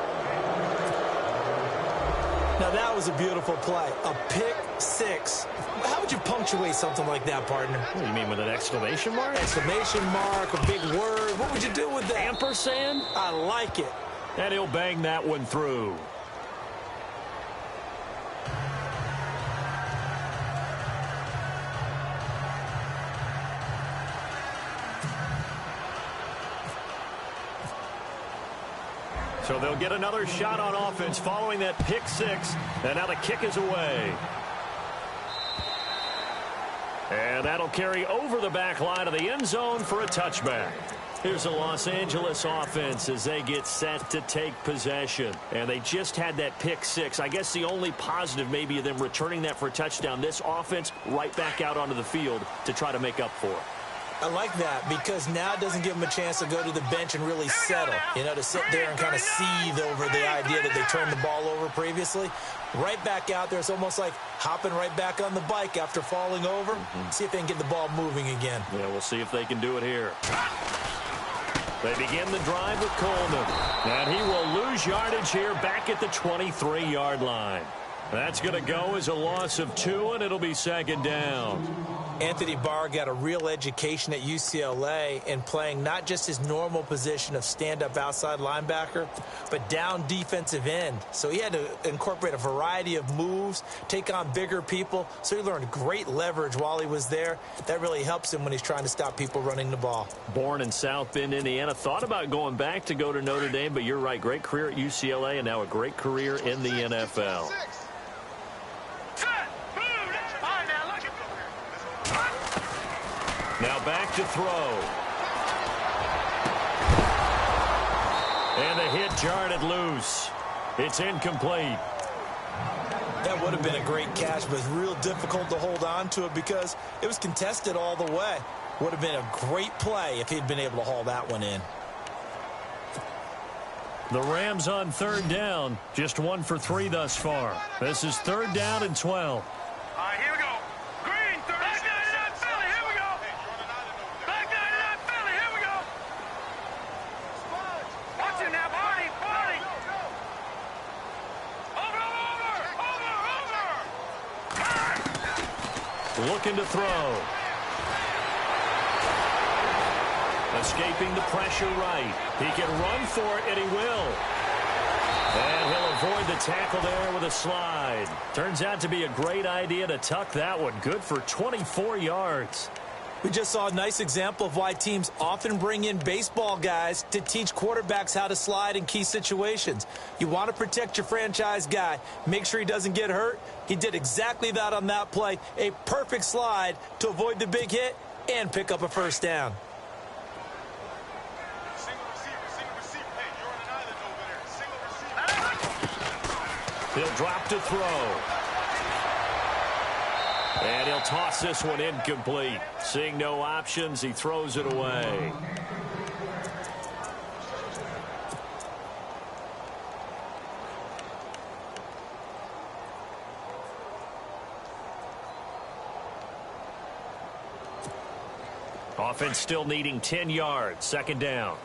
Now, that was a beautiful play. A pick six. How would you punctuate something like that, partner? What do you mean, with an exclamation mark? Exclamation mark, a big word. What would you do with that? Ampersand? I like it. And he'll bang that one through. So they'll get another shot on offense following that pick six. And now the kick is away. And that'll carry over the back line of the end zone for a touchback. Here's the Los Angeles offense as they get set to take possession. And they just had that pick six. I guess the only positive maybe of them returning that for a touchdown. This offense right back out onto the field to try to make up for it. I like that because now it doesn't give them a chance to go to the bench and really settle, to sit there and kind of seethe over the idea that they turned the ball over previously. Right back out there, it's almost like hopping right back on the bike after falling over. See if they can get the ball moving again. Yeah, we'll see if they can do it here. They begin the drive with Coleman. And he will lose yardage here back at the 23-yard line. That's going to go as a loss of 2, and it'll be second down. Anthony Barr got a real education at UCLA in playing not just his normal position of stand-up outside linebacker, but down defensive end. So he had to incorporate a variety of moves, take on bigger people. So he learned great leverage while he was there. That really helps him when he's trying to stop people running the ball. Born in South Bend, Indiana. Thought about going back to go to Notre Dame, but you're right. Great career at UCLA and now a great career in the NFL. Now back to throw. And the hit jarred it loose. It's incomplete. That would have been a great catch, but it's real difficult to hold on to it because it was contested all the way. Would have been a great play if he'd been able to haul that one in. The Rams on third down. Just 1 for 3 thus far. This is third down and 12. All right, here we go. Green, 30. Back 99 Philly, here we go. Back 99 Philly, here we go. Watch it now, Barney. Over. Looking to throw. Escaping the pressure right. He can run for it, and he will. And he'll avoid the tackle there with a slide. Turns out to be a great idea to tuck that one. Good for 24 yards. We just saw a nice example of why teams often bring in baseball guys to teach quarterbacks how to slide in key situations. You want to protect your franchise guy. Make sure he doesn't get hurt. He did exactly that on that play. A perfect slide to avoid the big hit and pick up a first down. He'll drop to throw. And he'll toss this one incomplete. Seeing no options, he throws it away. Offense still needing 10 yards. Second down.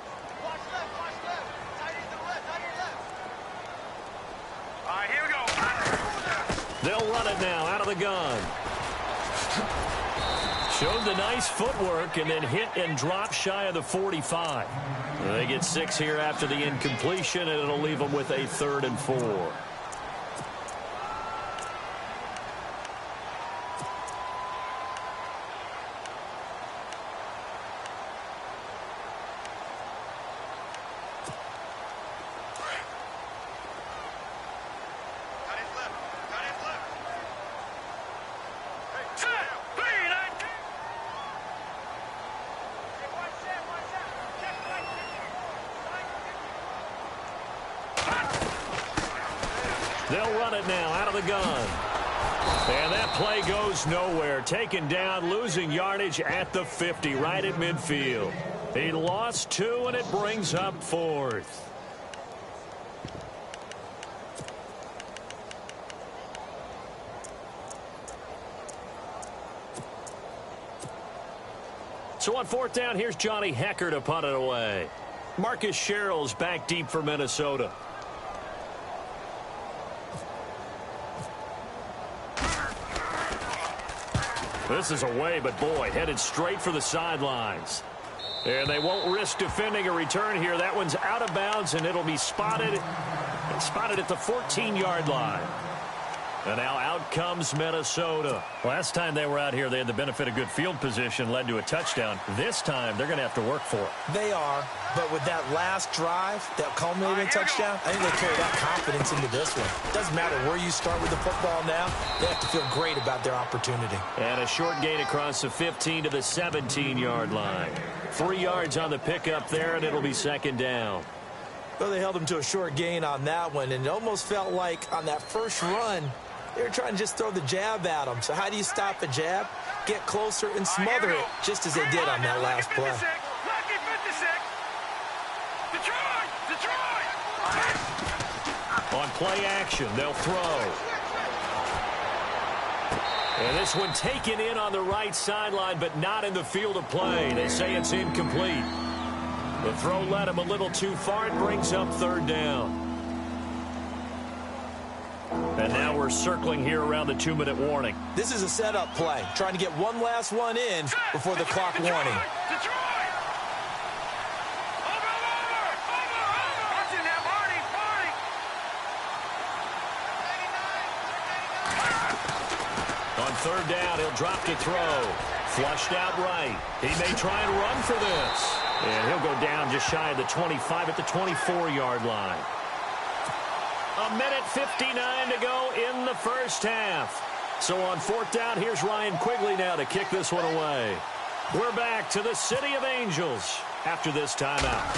All right, here we go. They'll run it now out of the gun. Showed the nice footwork and then hit and drop shy of the 45. They get 6 here after the incompletion, and it'll leave them with a 3rd and 4. They'll run it now out of the gun. And that play goes nowhere. Taken down, losing yardage at the 50, right at midfield. He lost 2, and it brings up 4th. So on 4th down, here's Johnny Hecker to punt it away. Marcus Sherrill's back deep for Minnesota. This is away, but boy, headed straight for the sidelines. And they won't risk defending a return here. That one's out of bounds, and it'll be spotted at the 14-yard line. And now out comes Minnesota. Last time they were out here, they had the benefit of good field position, led to a touchdown. This time, they're going to have to work for it. They are, but with that last drive, that culminating touchdown, I think they carry that confidence into this one. Doesn't matter where you start with the football now, they have to feel great about their opportunity. And a short gain across the 15 to the 17-yard line. 3 yards on the pickup there, and it'll be 2nd down. Well, they held him to a short gain on that one, and it almost felt like on that first run, they were trying to just throw the jab at him. So how do you stop a jab? Get closer and smother it, just as they did on that last play. On play action, they'll throw. And this one taken in on the right sideline, but not in the field of play. They say it's incomplete. The throw led him a little too far. It brings up 3rd down. And now we're circling here around the 2-minute warning. This is a setup play, trying to get one last one in before the clock warning. On 3rd down, he'll drop to throw. Flushed out right. He may try and run for this. And he'll go down just shy of the 25 at the 24-yard line. 1:59 to go in the first half. So on 4th down, here's Ryan Quigley now to kick this one away. We're back to the City of Angels after this timeout.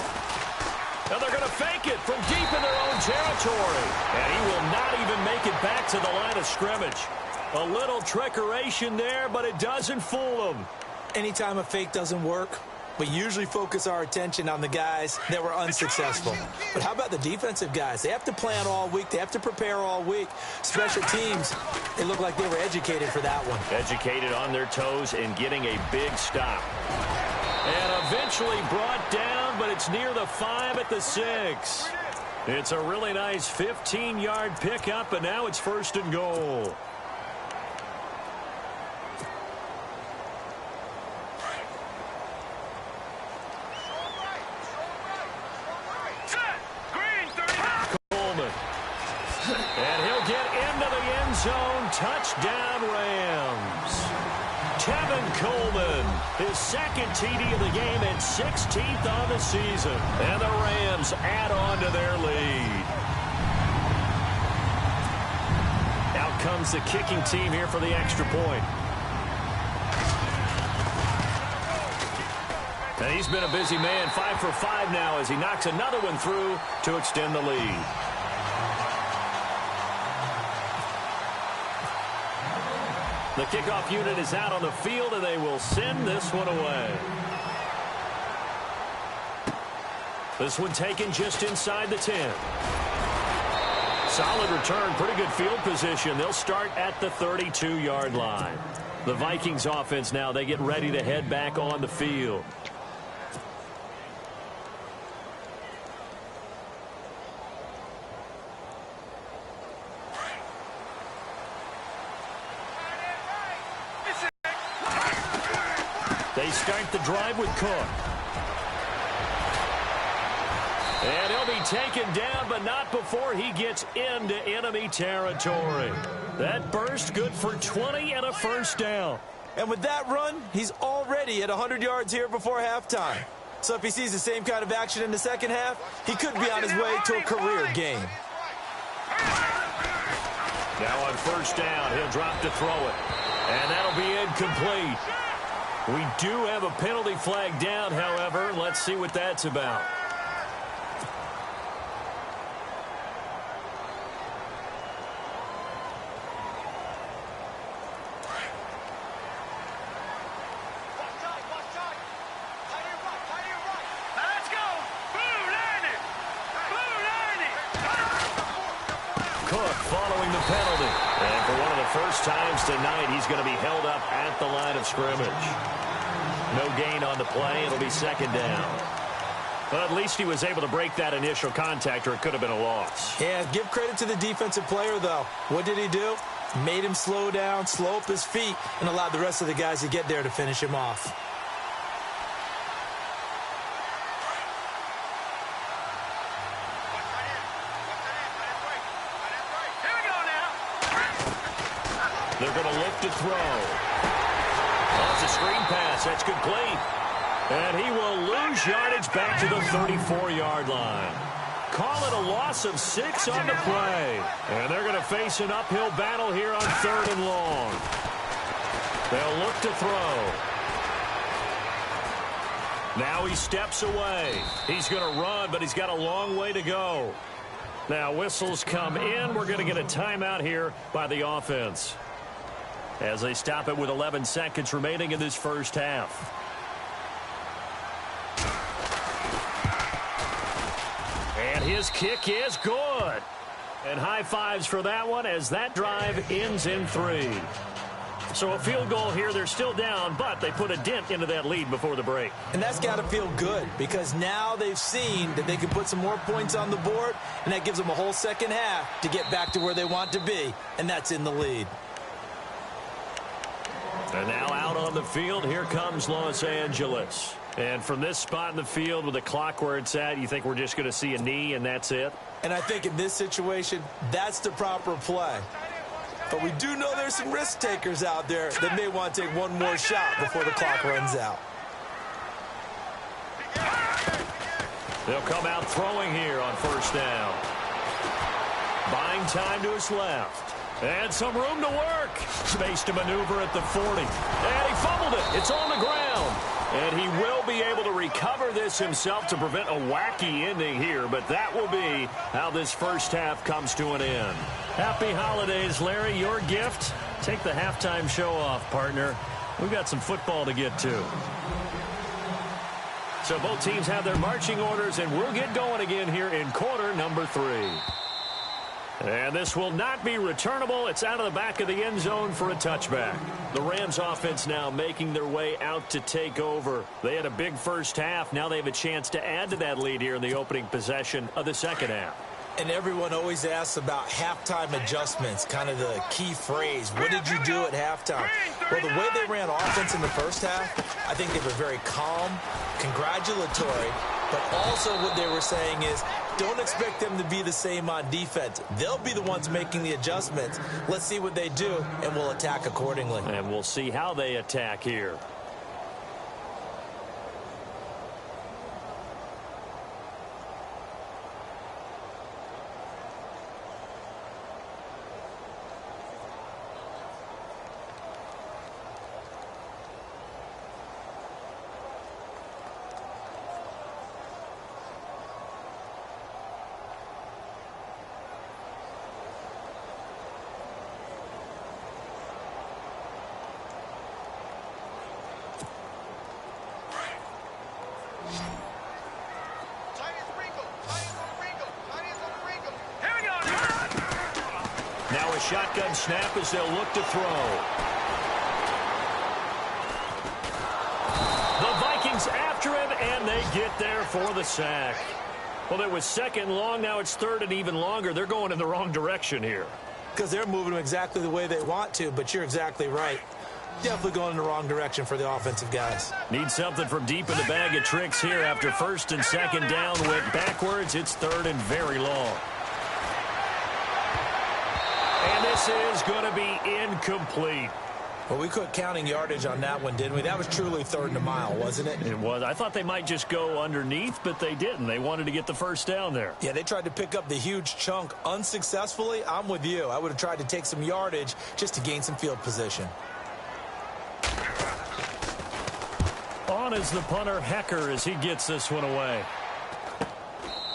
Now they're going to fake it from deep in their own territory. And he will not even make it back to the line of scrimmage. A little trickeration there, but it doesn't fool them. Anytime a fake doesn't work, we usually focus our attention on the guys that were unsuccessful. But how about the defensive guys? They have to plan all week. They have to prepare all week. Special teams, they look like they were educated for that one. Educated on their toes and getting a big stop. And eventually brought down, but it's near the 5 at the 6. It's a really nice 15-yard pickup, and now it's 1st and goal. And he'll get into the end zone. Touchdown, Rams. Tevin Coleman, his 2nd TD of the game and 16th on the season. And the Rams add on to their lead. Out comes the kicking team here for the extra point. And he's been a busy man, 5 for 5 now as he knocks another one through to extend the lead. The kickoff unit is out on the field, and they will send this one away. This one taken just inside the 10. Solid return, pretty good field position. They'll start at the 32-yard line. The Vikings offense now, they get ready to head back on the field. They start the drive with Cook. And he'll be taken down, but not before he gets into enemy territory. That burst good for 20 and a first down. And with that run, he's already at 100 yards here before halftime. So if he sees the same kind of action in the second half, he could be on his way to a career game. Now on first down, he'll drop to throw it. And that'll be incomplete. We do have a penalty flag down, however. Let's see what that's about. First times tonight, he's going to be held up at the line of scrimmage. No gain on the play. It'll be second down. But at least he was able to break that initial contact, or it could have been a loss. Yeah, give credit to the defensive player, though. What did he do? Made him slow down, slow up his feet, and allowed the rest of the guys to get there to finish him off. They're going to look to throw. Oh, it's a screen pass. That's complete. And he will lose yardage back to the 34-yard line. Call it a loss of 6 on the play. And they're going to face an uphill battle here on 3rd and long. They'll look to throw. Now he steps away. He's going to run, but he's got a long way to go. Now whistles come in. We're going to get a timeout here by the offense, as they stop it with 11 seconds remaining in this first half. And his kick is good. And high fives for that one, as that drive ends in 3. So a field goal here. They're still down, but they put a dent into that lead before the break. And that's got to feel good, because now they've seen that they can put some more points on the board, and that gives them a whole second half to get back to where they want to be, and that's in the lead. And now out on the field, here comes Los Angeles. And from this spot in the field with the clock where it's at, you think we're just going to see a knee and that's it? And I think in this situation, that's the proper play. But we do know there's some risk takers out there that may want to take one more shot before the clock runs out. They'll come out throwing here on first down. Buying time to his left. And some room to work. Space to maneuver at the 40. And he fumbled it. It's on the ground. And he will be able to recover this himself to prevent a wacky ending here. But that will be how this first half comes to an end. Happy holidays, Larry. Your gift? Take the halftime show off, partner. We've got some football to get to. So both teams have their marching orders, and we'll get going again here in quarter number 3. And this will not be returnable. It's out of the back of the end zone for a touchback. The Rams offense now making their way out to take over. They had a big first half. Now they have a chance to add to that lead here in the opening possession of the second half. And everyone always asks about halftime adjustments, kind of the key phrase. What did you do at halftime? Well, the way they ran offense in the first half, I think they were very calm, congratulatory, but also what they were saying is, don't expect them to be the same on defense. They'll be the ones making the adjustments. Let's see what they do, and we'll attack accordingly. And we'll see how they attack here. Now a shotgun snap as they'll look to throw. runs after him, and they get there for the sack. Well, it was second long. Now it's third and even longer. They're going in the wrong direction here. Because they're moving them exactly the way they want to, but you're exactly right. Definitely going in the wrong direction for the offensive guys. Need something from deep in the bag of tricks here after first and second down went backwards. It's third and very long. And this is going to be incomplete. Well, we quit counting yardage on that one, didn't we? That was truly third and a mile, wasn't it? It was. I thought they might just go underneath, but they didn't. They wanted to get the first down there. Yeah, they tried to pick up the huge chunk unsuccessfully. I'm with you. I would have tried to take some yardage just to gain some field position. On is the punter, Hecker, as he gets this one away.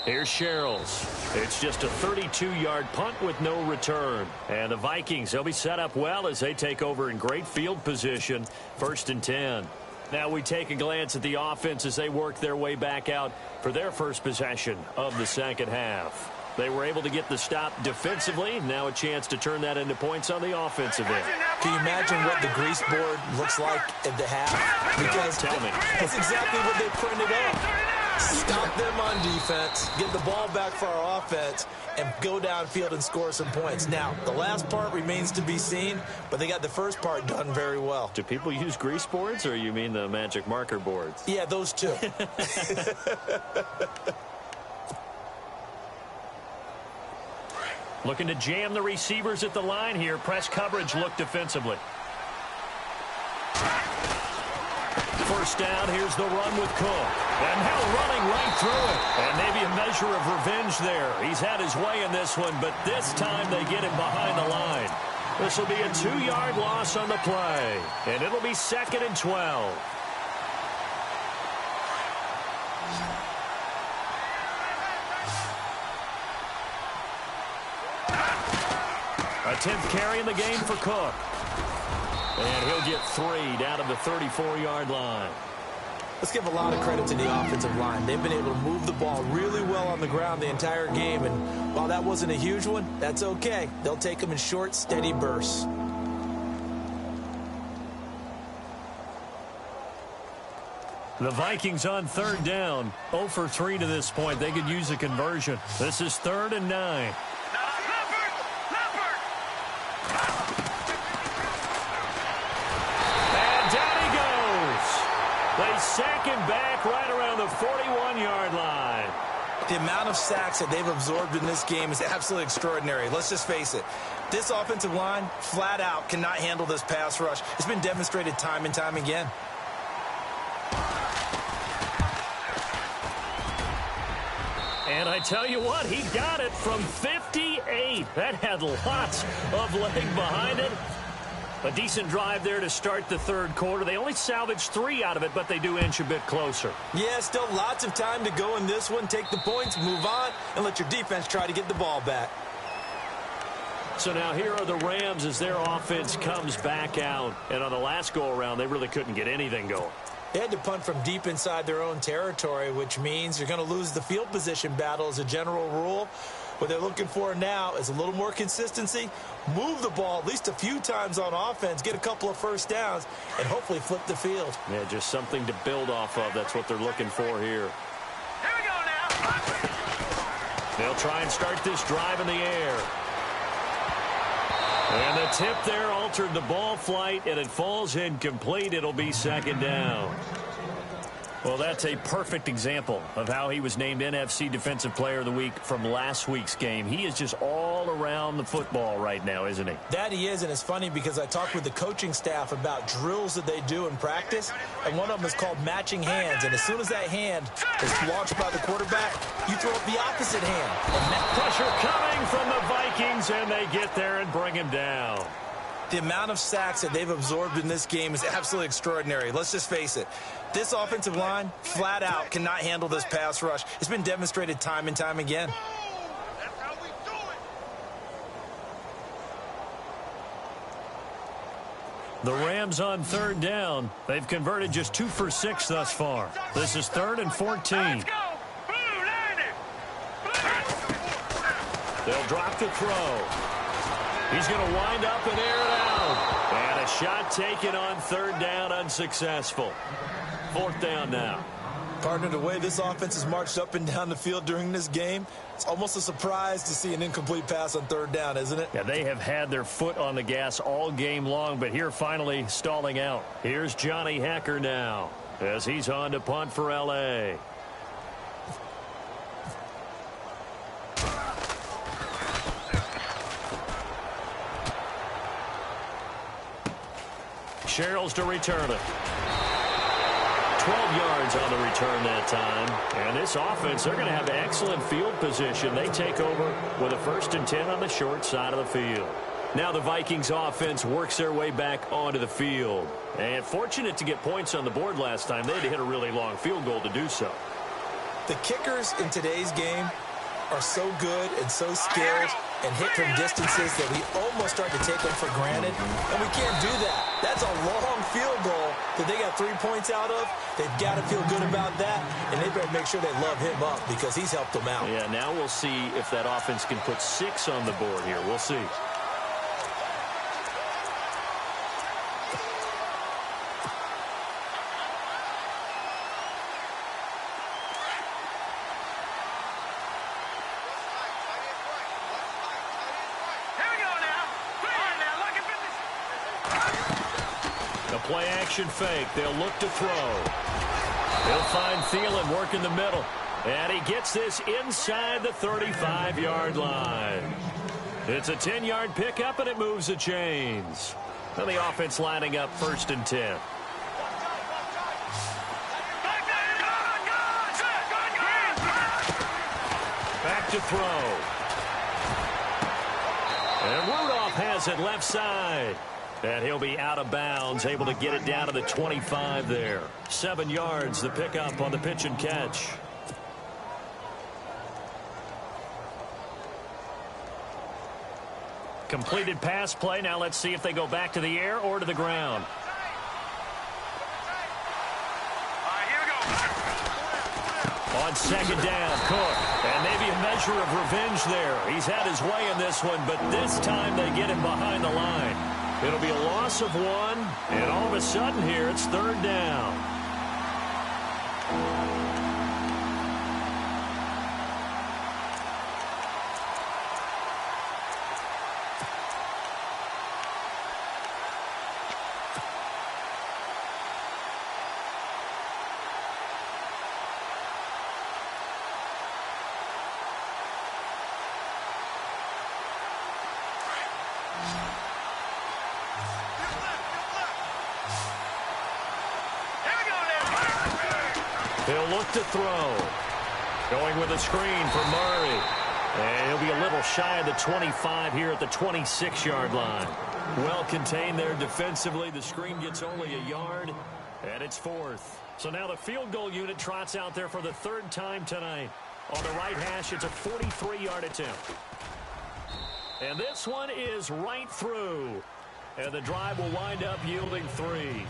Here's Sherrills. It's just a 32-yard punt with no return. And the Vikings, they'll be set up well as they take over in great field position. First and 10. Now we take a glance at the offense as they work their way back out for their first possession of the second half. They were able to get the stop defensively. Now a chance to turn that into points on the offensive end. Can you imagine what the grease board looks like at the half? Because tell me. That's exactly what they printed up. Stop them on defense, get the ball back for our offense, and go downfield and score some points. Now, the last part remains to be seen, but they got the first part done very well. Do people use grease boards, or you mean the magic marker boards? Yeah, those two. Looking to jam the receivers at the line here. Press coverage look defensively. First down, here's the run with Cook. And now running right through it. And maybe a measure of revenge there. He's had his way in this one, but this time they get him behind the line. This will be a 2-yard loss on the play. And it'll be second and 12. A 10th carry in the game for Cook. And he'll get 3 down to the 34-yard line. Let's give a lot of credit to the offensive line. They've been able to move the ball really well on the ground the entire game. And while that wasn't a huge one, that's okay. They'll take them in short, steady bursts. The Vikings on third down. 0 for 3 to this point. They could use a conversion. This is 3rd and 9. They sack him back right around the 41-yard line. The amount of sacks that they've absorbed in this game is absolutely extraordinary. Let's just face it. This offensive line, flat out, cannot handle this pass rush. It's been demonstrated time and time again. And I tell you what, he got it from 58. That had lots of leg behind it. A decent drive there to start the third quarter. They only salvaged 3 out of it, but they do inch a bit closer. Yeah, still lots of time to go in this one. Take the points, move on, and let your defense try to get the ball back. So now here are the Rams as their offense comes back out. And on the last go-around, they really couldn't get anything going. They had to punt from deep inside their own territory, which means you're going to lose the field position battle as a general rule. What they're looking for now is a little more consistency, move the ball at least a few times on offense, get a couple of first downs, and hopefully flip the field. Yeah, just something to build off of. That's what they're looking for here. Here we go now. They'll try and start this drive in the air. And the tip there altered the ball flight, and it falls incomplete. It'll be second down. Well, that's a perfect example of how he was named NFC Defensive Player of the Week from last week's game. He is just all around the football right now, isn't he? That he is, and it's funny because I talked with the coaching staff about drills that they do in practice, and one of them is called matching hands. And as soon as that hand is launched by the quarterback, you throw up the opposite hand. And pressure coming from the Vikings, and they get there and bring him down. The amount of sacks that they've absorbed in this game is absolutely extraordinary. Let's just face it. This offensive line, flat out, cannot handle this pass rush. It's been demonstrated time and time again. That's how we do it. The Rams on third down. They've converted just 2 for 6 thus far. This is 3rd and 14. Let's go. Blue, land it. They'll drop the throw. He's going to wind up and air it out. And a shot taken on third down, unsuccessful. Fourth down now. Partner, the way this offense has marched up and down the field during this game, it's almost a surprise to see an incomplete pass on third down, isn't it? Yeah, they have had their foot on the gas all game long, but here finally stalling out. Here's Johnny Hacker now as he's on to punt for L.A. Sherrills to return it. 12 yards on the return that time. And this offense, they're going to have excellent field position. They take over with a 1st and 10 on the short side of the field. Now the Vikings offense works their way back onto the field. And fortunate to get points on the board last time. They had to hit a really long field goal to do so. The kickers in today's game are so good and so skilled and hit from distances that we almost start to take them for granted, and we can't do that. That's a long field goal that they got 3 points out of. They've got to feel good about that, and they better make sure they love him up because he's helped them out. Yeah, now we'll see if that offense can put 6 on the board here. We'll see. Play action fake. They'll look to throw. He'll find Thielen working the middle. And he gets this inside the 35-yard line. It's a 10-yard pickup, and it moves the chains. And the offense lining up 1st and 10. Back to throw. And Rudolph has it left side. And he'll be out of bounds, able to get it down to the 25 there. 7 yards, the pickup on the pitch and catch. Completed pass play. Now let's see if they go back to the air or to the ground. On 2nd down, Cook. And maybe a measure of revenge there. He's had his way in this one, but this time they get him behind the line. It'll be a loss of 1, and all of a sudden here, it's 3rd down. He'll look to throw. Going with a screen for Murray. And he'll be a little shy of the 25 here at the 26-yard line. Well contained there defensively. The screen gets only a yard, and it's 4th. So now the field goal unit trots out there for the 3rd time tonight. On the right hash, it's a 43-yard attempt. And this one is right through. And the drive will wind up yielding 3.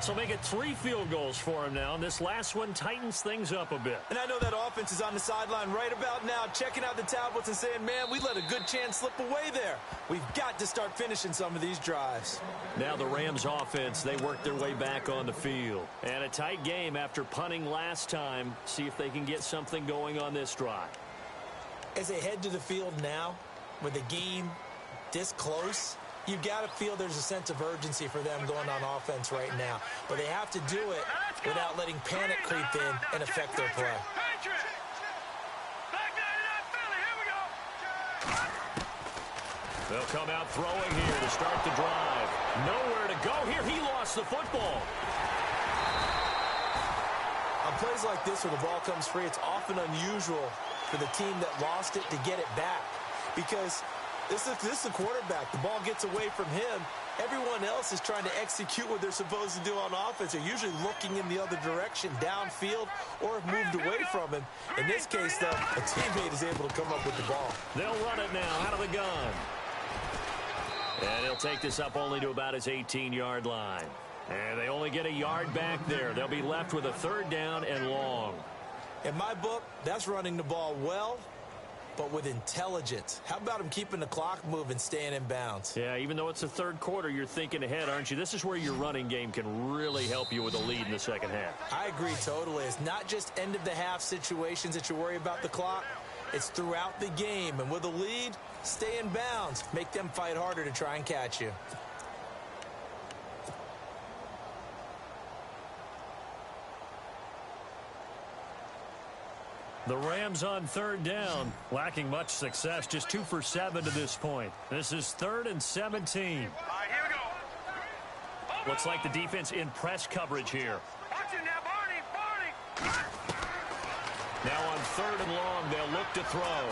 So make it 3 field goals for him now. And this last one tightens things up a bit. And I know that offense is on the sideline right about now, checking out the tablets and saying, man, we let a good chance slip away there. We've got to start finishing some of these drives. Now the Rams offense, they work their way back on the field. And a tight game after punting last time. See if they can get something going on this drive. As they head to the field now, with the game this close, you've got to feel there's a sense of urgency for them going on offense right now. But they have to do it without letting panic creep in and affect their play. They'll come out throwing here to start the drive. Nowhere to go here. He lost the football. On plays like this where the ball comes free, it's often unusual for the team that lost it to get it back. Because this is the quarterback. The ball gets away from him. Everyone else is trying to execute what they're supposed to do on offense. They're usually looking in the other direction, downfield, or have moved away from him. In this case, though, a teammate is able to come up with the ball. They'll run it now out of the gun. And he'll take this up only to about his 18-yard line. And they only get a yard back there. They'll be left with a 3rd down and long. In my book, that's running the ball well but with intelligence. How about him keeping the clock moving, staying in bounds? Yeah, even though it's the third quarter, you're thinking ahead, aren't you? This is where your running game can really help you with a lead in the second half. I agree totally. It's not just end-of-the-half situations that you worry about the clock. It's throughout the game. And with a lead, stay in bounds. Make them fight harder to try and catch you. The Rams on third down, lacking much success, just 2 for 7 to this point. This is 3rd and 17. All right, here we go. Looks like the defense in press coverage here. Watch it now, Barney. Now on 3rd and long, they'll look to throw.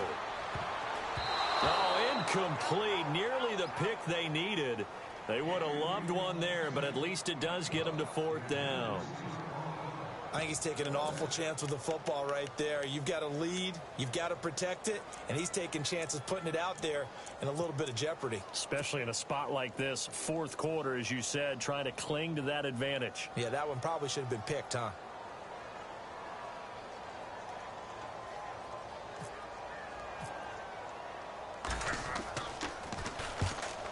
Oh, incomplete. Nearly the pick they needed. They would have loved one there, but at least it does get them to 4th down. I think he's taking an awful chance with the football right there. You've got a lead, you've got to protect it, and he's taking chances putting it out there in a little bit of jeopardy. Especially in a spot like this, 4th quarter, as you said, trying to cling to that advantage. Yeah, that one probably should have been picked, huh?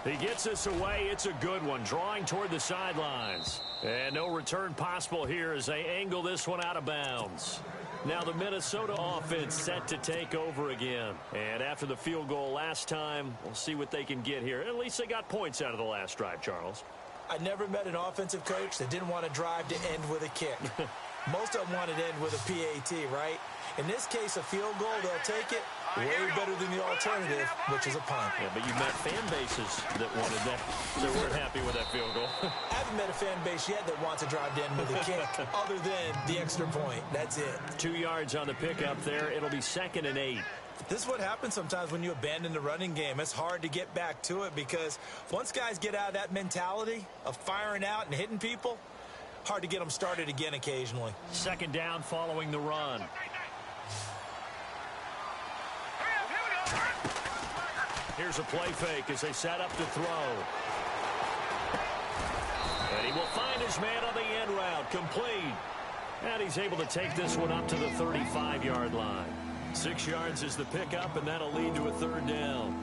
He gets us away. It's a good one, drawing toward the sidelines. And no return possible here as they angle this one out of bounds. Now the Minnesota offense set to take over again. And after the field goal last time, we'll see what they can get here. At least they got points out of the last drive, Charles. I never met an offensive coach that didn't want to drive to end with a kick. Most of them wanted to end with a PAT, right? In this case, a field goal, they'll take it way better than the alternative, which is a punt. Yeah, but you met fan bases that wanted that, that weren't happy with that field goal. I haven't met a fan base yet that wants to drive to end with a kick, other than the extra point. That's it. 2 yards on the pickup there. It'll be 2nd and 8. This is what happens sometimes when you abandon the running game. It's hard to get back to it because once guys get out of that mentality of firing out and hitting people, hard to get them started again occasionally. 2nd down following the run. Here's a play fake as they set up to throw. And he will find his man on the end route, complete. And he's able to take this one up to the 35-yard line. 6 yards is the pickup, and that'll lead to a 3rd down.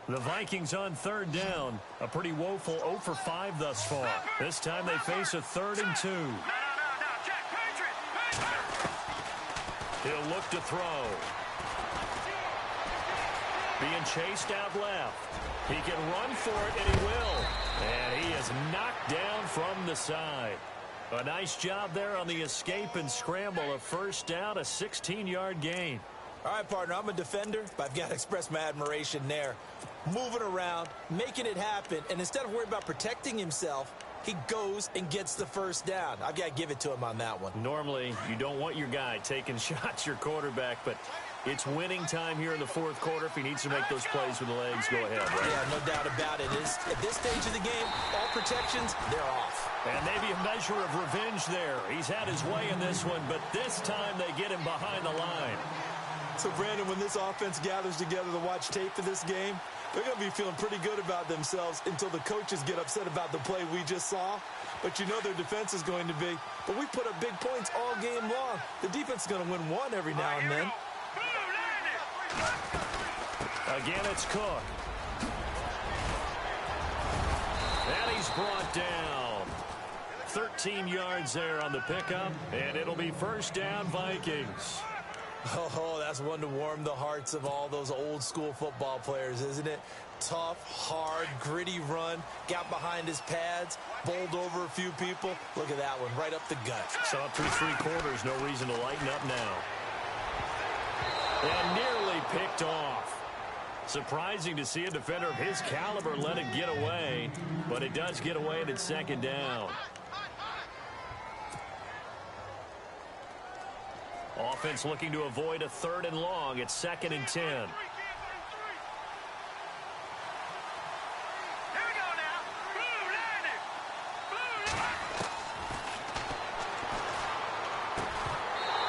The Vikings on 3rd down. A pretty woeful 0 for 5 thus far. This time they face a 3rd and 2. He'll look to throw. Being chased out left. He can run for it, and he will. And he is knocked down from the side. A nice job there on the escape and scramble. A 1st down, a 16-yard gain. All right, partner, I'm a defender, but I've got to express my admiration there. Moving around, making it happen, and instead of worrying about protecting himself, he goes and gets the 1st down. I've got to give it to him on that one. Normally, you don't want your guy taking shots, your quarterback, but it's winning time here in the 4th quarter. If he needs to make those plays with the legs, go ahead. Right? Yeah, no doubt about it. At this stage of the game, all protections, they're off. And maybe a measure of revenge there. He's had his way in this one, but this time they get him behind the line. So, Brandon, when this offense gathers together to watch tape for this game, they're going to be feeling pretty good about themselves until the coaches get upset about the play we just saw. But you know their defense is going to be. But we put up big points all game long. The defense is going to win one every now and then. Again, it's Cook. And he's brought down. 13 yards there on the pickup, and it'll be 1st down, Vikings. Oh, that's one to warm the hearts of all those old school football players, isn't it? Tough, hard, gritty run, got behind his pads, bowled over a few people. Look at that one, right up the gut. So up through 3 quarters, no reason to lighten up now. And nearly picked off. Surprising to see a defender of his caliber let it get away, but it does get away and it's 2nd down. Offense looking to avoid a 3rd and long. It's 2nd and 10.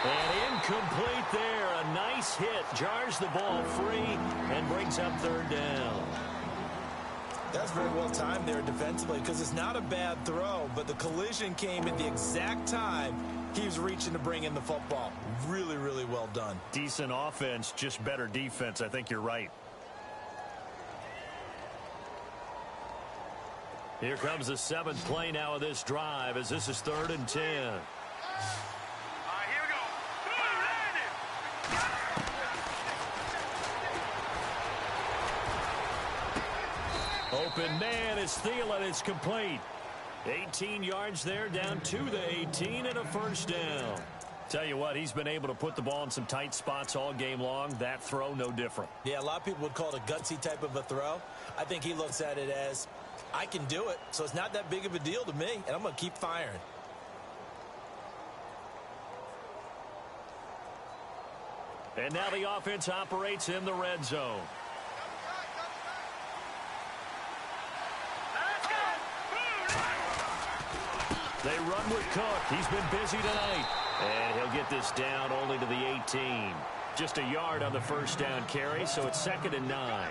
And incomplete there. A nice hit. Jars the ball free and brings up 3rd down. That's very well timed there defensively because it's not a bad throw, but the collision came at the exact time he was reaching to bring in the football. Really, really well done. Decent offense, just better defense. I think you're right. Here comes the 7th play now of this drive as this is 3rd and 10. All right, here we go. Open man is Thielen. It's complete. 18 yards there, down to the 18 and a first down. Tell you what, he's been able to put the ball in some tight spots all game long. That throw, no different. Yeah, a lot of people would call it a gutsy type of a throw. I think he looks at it as, I can do it, so it's not that big of a deal to me, and I'm going to keep firing. And now the offense operates in the red zone. They run with Cook. He's been busy tonight. And he'll get this down only to the 18. Just a yard on the first down carry, so it's 2nd and 9.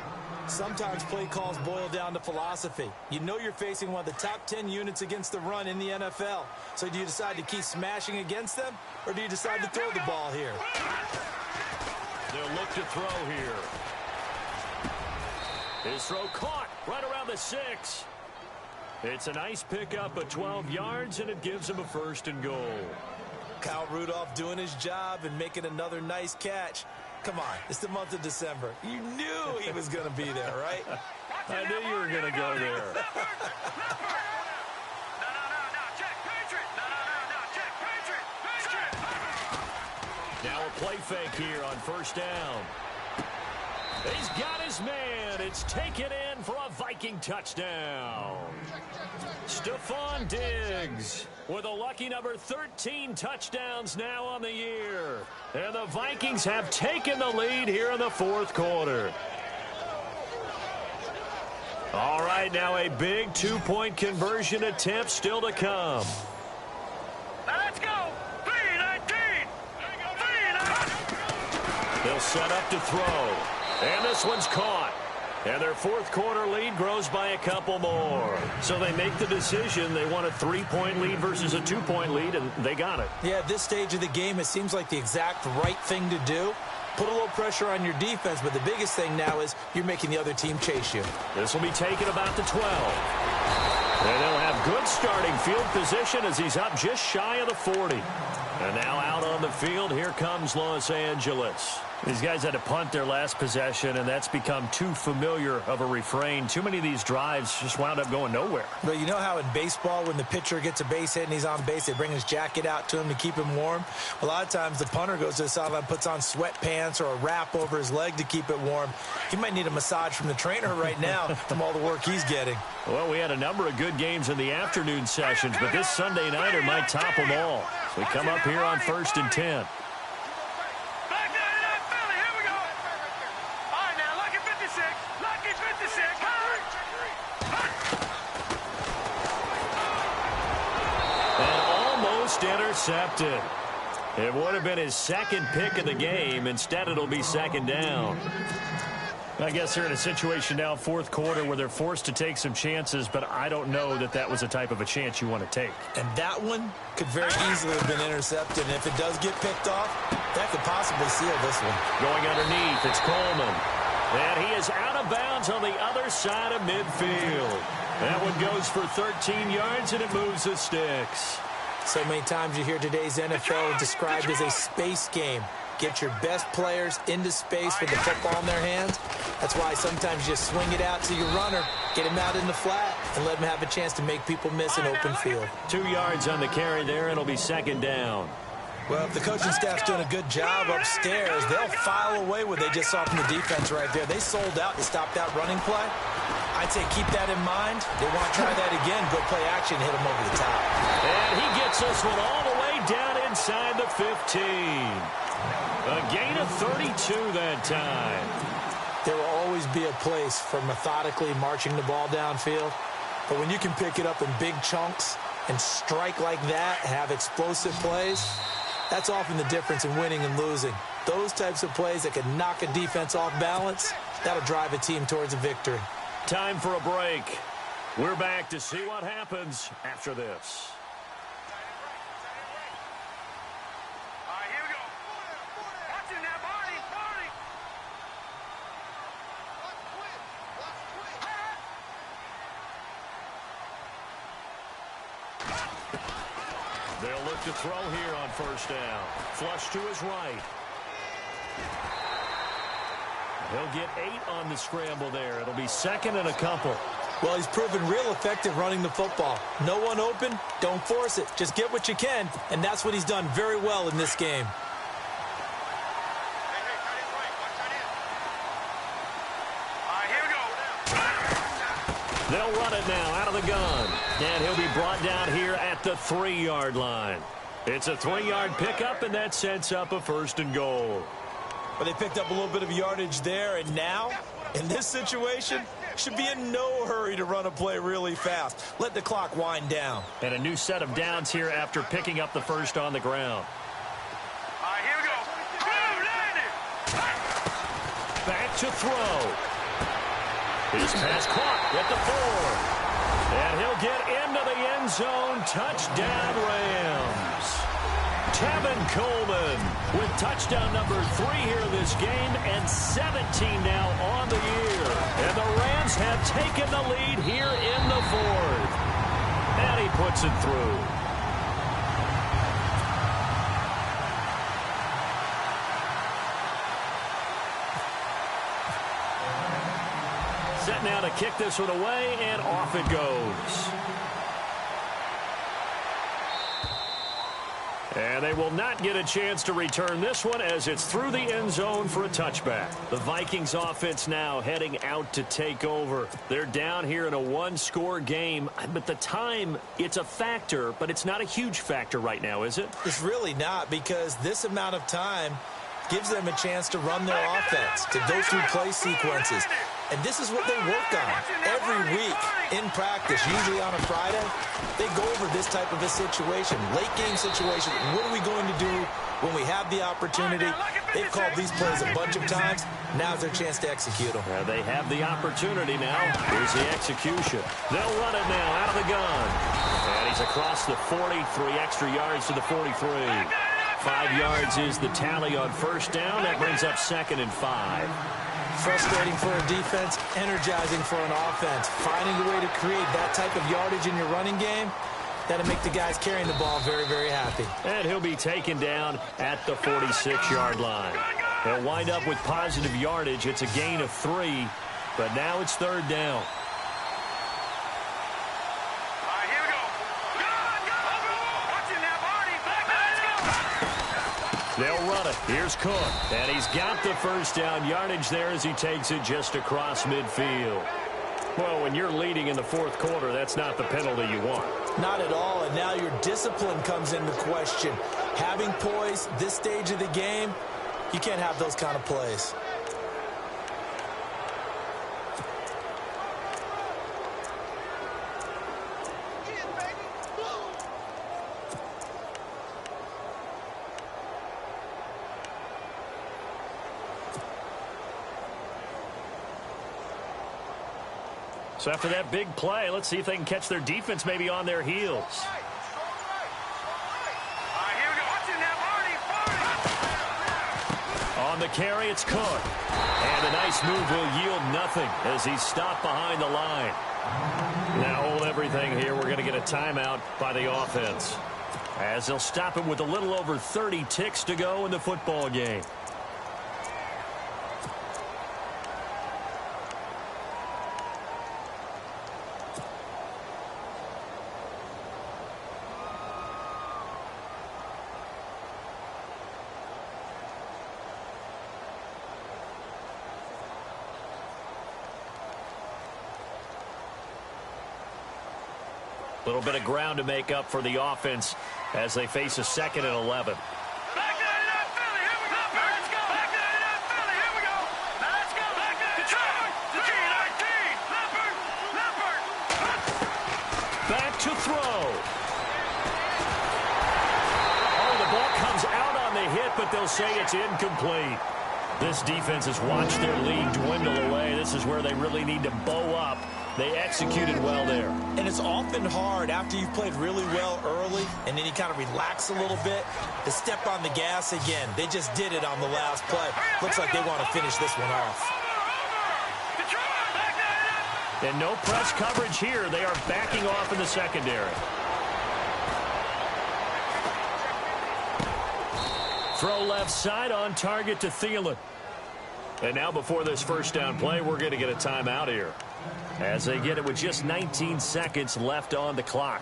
Sometimes play calls boil down to philosophy. You know you're facing one of the top 10 units against the run in the NFL. So do you decide to keep smashing against them, or do you decide to throw the ball here? They'll look to throw here. His throw caught right around the 6. It's a nice pickup of 12 yards, and it gives him a 1st and goal. Kyle Rudolph doing his job and making another nice catch. Come on, it's the month of December. You knew he was going to be there, right? I knew you were going to go there. Now a play fake here on first down. He's got his man. It's taken in for a Viking touchdown. Stephon Diggs with a lucky number 13 touchdowns now on the year. And the Vikings have taken the lead here in the 4th quarter. All right, now a big 2-point conversion attempt still to come. Let's go. 3-19. They'll set up to throw. And this one's caught. And their 4th quarter lead grows by a couple more. So they make the decision. They want a 3-point lead versus a 2-point lead, and they got it. Yeah, at this stage of the game, it seems like the exact right thing to do. Put a little pressure on your defense, but the biggest thing now is you're making the other team chase you. This will be taken about the 12. And they'll have good starting field position as he's up just shy of the 40. And now out on the field, here comes Los Angeles. These guys had to punt their last possession, and that's become too familiar of a refrain. Too many of these drives just wound up going nowhere. But you know how in baseball, when the pitcher gets a base hit and he's on base, they bring his jacket out to him to keep him warm? A lot of times the punter goes to the sideline, puts on sweatpants or a wrap over his leg to keep it warm. He might need a massage from the trainer right now from all the work he's getting. Well, we had a number of good games in the afternoon sessions, but this Sunday nighter might top them all. So we come up here on 1st and 10. Intercepted. It would have been his 2nd pick of the game. Instead, it'll be 2nd down. I guess they're in a situation now, 4th quarter, where they're forced to take some chances, but I don't know that that was the type of a chance you want to take. And that one could very easily have been intercepted. And if it does get picked off, that could possibly seal this one. Going underneath, it's Coleman. And he is out of bounds on the other side of midfield. That one goes for 13 yards, and it moves the sticks. So many times you hear today's NFL described as a space game. Get your best players into space with the football in their hands. That's why sometimes you just swing it out to your runner, get him out in the flat, and let him have a chance to make people miss an open field. 2 yards on the carry there, and it'll be 2nd down. Well, if the coaching staff's doing a good job upstairs, they'll file away what they just saw from the defense right there. They sold out to stop that running play. I'd say keep that in mind. They want to try that again, go play action, hit them over the top. And he gets this one all the way down inside the 15. A gain of 32 that time. There will always be a place for methodically marching the ball downfield. But when you can pick it up in big chunks and strike like that, have explosive plays, that's often the difference in winning and losing. Those types of plays that can knock a defense off balance, that'll drive a team towards a victory. Time for a break. We're back to see what happens after this. All right, here we go. Watch it now, Barney. They'll look to throw here on first down. Flush to his right. He'll get 8 on the scramble there. It'll be second and a couple. Well, he's proven real effective running the football. No one open, don't force it. Just get what you can, and that's what he's done very well in this game. They'll run it now out of the gun. And he'll be brought down here at the 3-yard line. It's a 3-yard pickup, and that sets up a first and goal. But they picked up a little bit of yardage there, and now, in this situation, should be in no hurry to run a play really fast. Let the clock wind down. And a new set of downs here after picking up the first on the ground. All right, here we go. Back to throw. His pass caught at the 4. And he'll get into the end zone. Touchdown, Rams. Tevin Coleman with touchdown number 3 here this game and 17 now on the year. And the Rams have taken the lead here in the 4th. And he puts it through. Set now to kick this one away, and off it goes. And they will not get a chance to return this one as it's through the end zone for a touchback. The Vikings offense now heading out to take over. They're down here in a 1-score game, but the time, it's a factor, but it's not a huge factor right now, is it? It's really not, because this amount of time gives them a chance to run their offense, to go through play sequences. And this is what they work on every week in practice, usually on a Friday. They go over this type of a situation, late game situation. What are we going to do when we have the opportunity? They've called these plays a bunch of times. Now's their chance to execute them. They have the opportunity now. Here's the execution. They'll run it now out of the gun. And he's across the 40, 3 extra yards to the 43. 5 yards is the tally on first down. That brings up second and 5. Frustrating for a defense, energizing for an offense. Finding a way to create that type of yardage in your running game, that'll make the guys carrying the ball very, very happy. And he'll be taken down at the 46-yard line. He'll wind up with positive yardage. It's a gain of 3, but now it's third down. They'll run it. Here's Cook. And he's got the first down yardage there as he takes it just across midfield. Well, when you're leading in the 4th quarter, that's not the penalty you want. Not at all, and now your discipline comes into question. Having poise this stage of the game, you can't have those kind of plays. So after that big play, let's see if they can catch their defense maybe on their heels. On the carry, it's Cook. And a nice move will yield nothing as he's stopped behind the line. Now hold everything here. We're going to get a timeout by the offense, as they'll stop him with a little over 30 ticks to go in the football game. A little bit of ground to make up for the offense as they face a 2nd and 11. Back to throw. Oh, the ball comes out on the hit, but they'll say it's incomplete. This defense has watched their lead dwindle away. This is where they really need to bow up. They executed well there. And it's often hard after you've played really well early and then you kind of relax a little bit to step on the gas again. They just did it on the last play. Looks like they want to finish this one off. And no press coverage here. They are backing off in the secondary. Throw left side on target to Thielen. And now before this first down play, we're going to get a timeout here, as they get it with just 19 seconds left on the clock.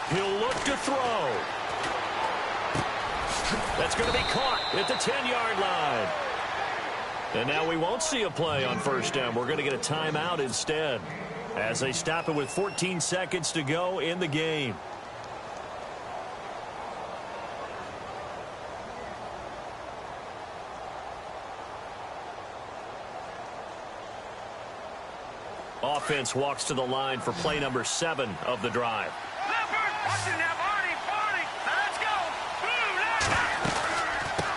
He'll look to throw. That's going to be caught at the 10-yard line. And now we won't see a play on first down. We're going to get a timeout instead, as they stop it with 14 seconds to go in the game. Offense walks to the line for play number 7 of the drive.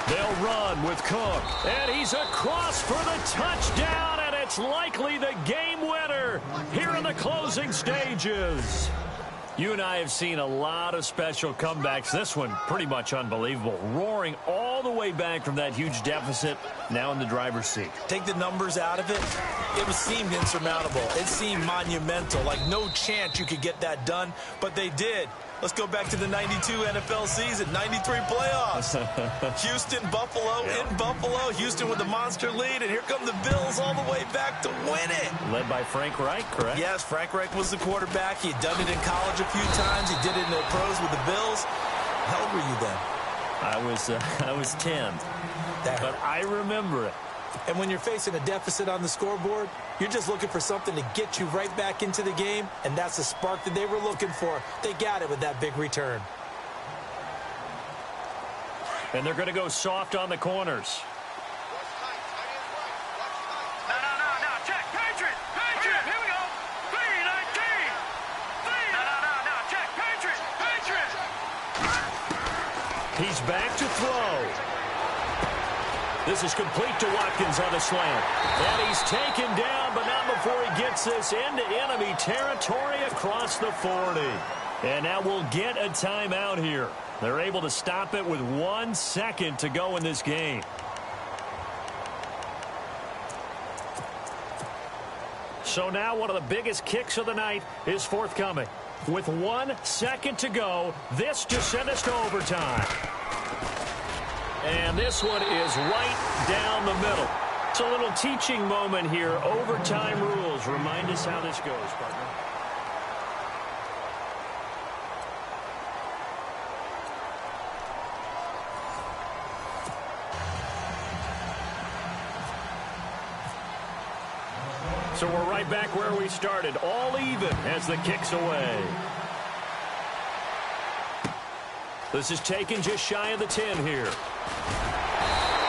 They'll run with Cook, and he's across for the touchdown, and it's likely the game winner here in the closing stages. You and I have seen a lot of special comebacks. This one pretty much unbelievable. Roaring all the way back from that huge deficit, now in the driver's seat. Take the numbers out of it. It seemed insurmountable. It seemed monumental, like no chance you could get that done, but they did. Let's go back to the 92 NFL season, 93 playoffs. Houston, Buffalo, in Buffalo. Houston with a monster lead, and here come the Bills all the way back to win it. Led by Frank Reich, correct? Yes, Frank Reich was the quarterback. He had done it in college a few times. He did it in the pros with the Bills. How old were you then? I was 10, but I remember it. And when you're facing a deficit on the scoreboard, you're just looking for something to get you right back into the game, and that's the spark that they were looking for. They got it with that big return. And they're going to go soft on the corners. No, check, Patriot, here we go, 3-19, no, check, Patriot. He's back to throw. This is complete to Watkins on the slant. And he's taken down, but not before he gets this into enemy territory across the 40. And now we'll get a timeout here. They're able to stop it with 1 second to go in this game. So now one of the biggest kicks of the night is forthcoming. With 1 second to go, this to send us to overtime. And this one is right down the middle. It's a little teaching moment here. Overtime rules. Remind us how this goes, partner. So we're right back where we started. All even as the kick's away. This is taken just shy of the 10 here.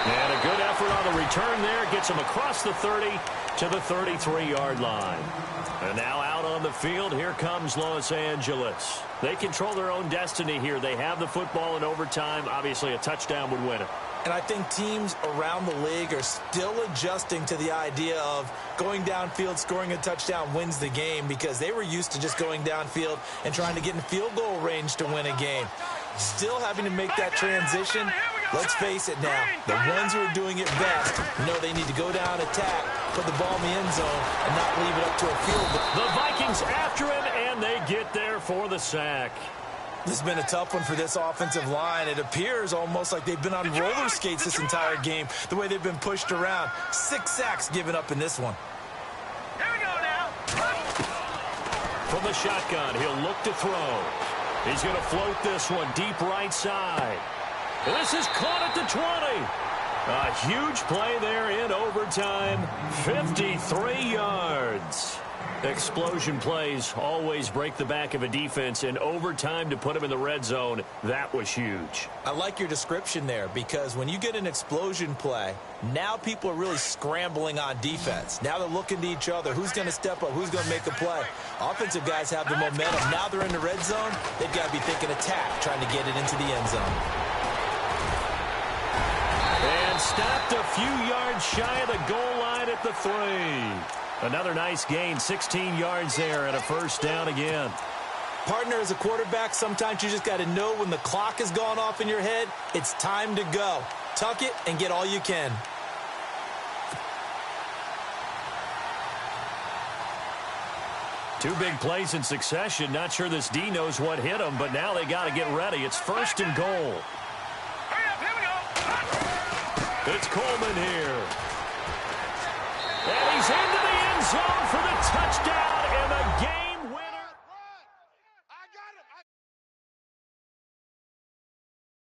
And a good effort on the return there. Gets him across the 30 to the 33-yard line. And now out on the field, here comes Los Angeles. They control their own destiny here. They have the football in overtime. Obviously, a touchdown would win it. And I think teams around the league are still adjusting to the idea of going downfield, scoring a touchdown wins the game, because they were used to just going downfield and trying to get in field goal range to win a game. Still having to make that transition. Let's face it now, the ones who are doing it best know they need to go down, attack, put the ball in the end zone, and not leave it up to a field goal. The Vikings after him, and they get there for the sack. This has been a tough one for this offensive line. It appears almost like they've been on roller skates this entire game, the way they've been pushed around. 6 sacks given up in this one. Here we go now. From the shotgun, he'll look to throw. He's going to float this one deep right side. This is caught at the 20. A huge play there in overtime, 53 yards. Explosion plays always break the back of a defense. In overtime to put them in the red zone, that was huge. I like your description there because when you get an explosion play, now people are really scrambling on defense. Now they're looking to each other. Who's going to step up? Who's going to make a play? Offensive guys have the momentum. Now they're in the red zone. They've got to be thinking attack, trying to get it into the end zone. And stopped a few yards shy of the goal line at the 3. Another nice gain, 16 yards there and a first down again. Partner, as a quarterback, sometimes you just got to know when the clock has gone off in your head, it's time to go. Tuck it and get all you can. Two big plays in succession. Not sure this D knows what hit him, but now they got to get ready. It's first and goal. Hurry up, here we go. It's Coleman here. And he's into the end zone for the touchdown.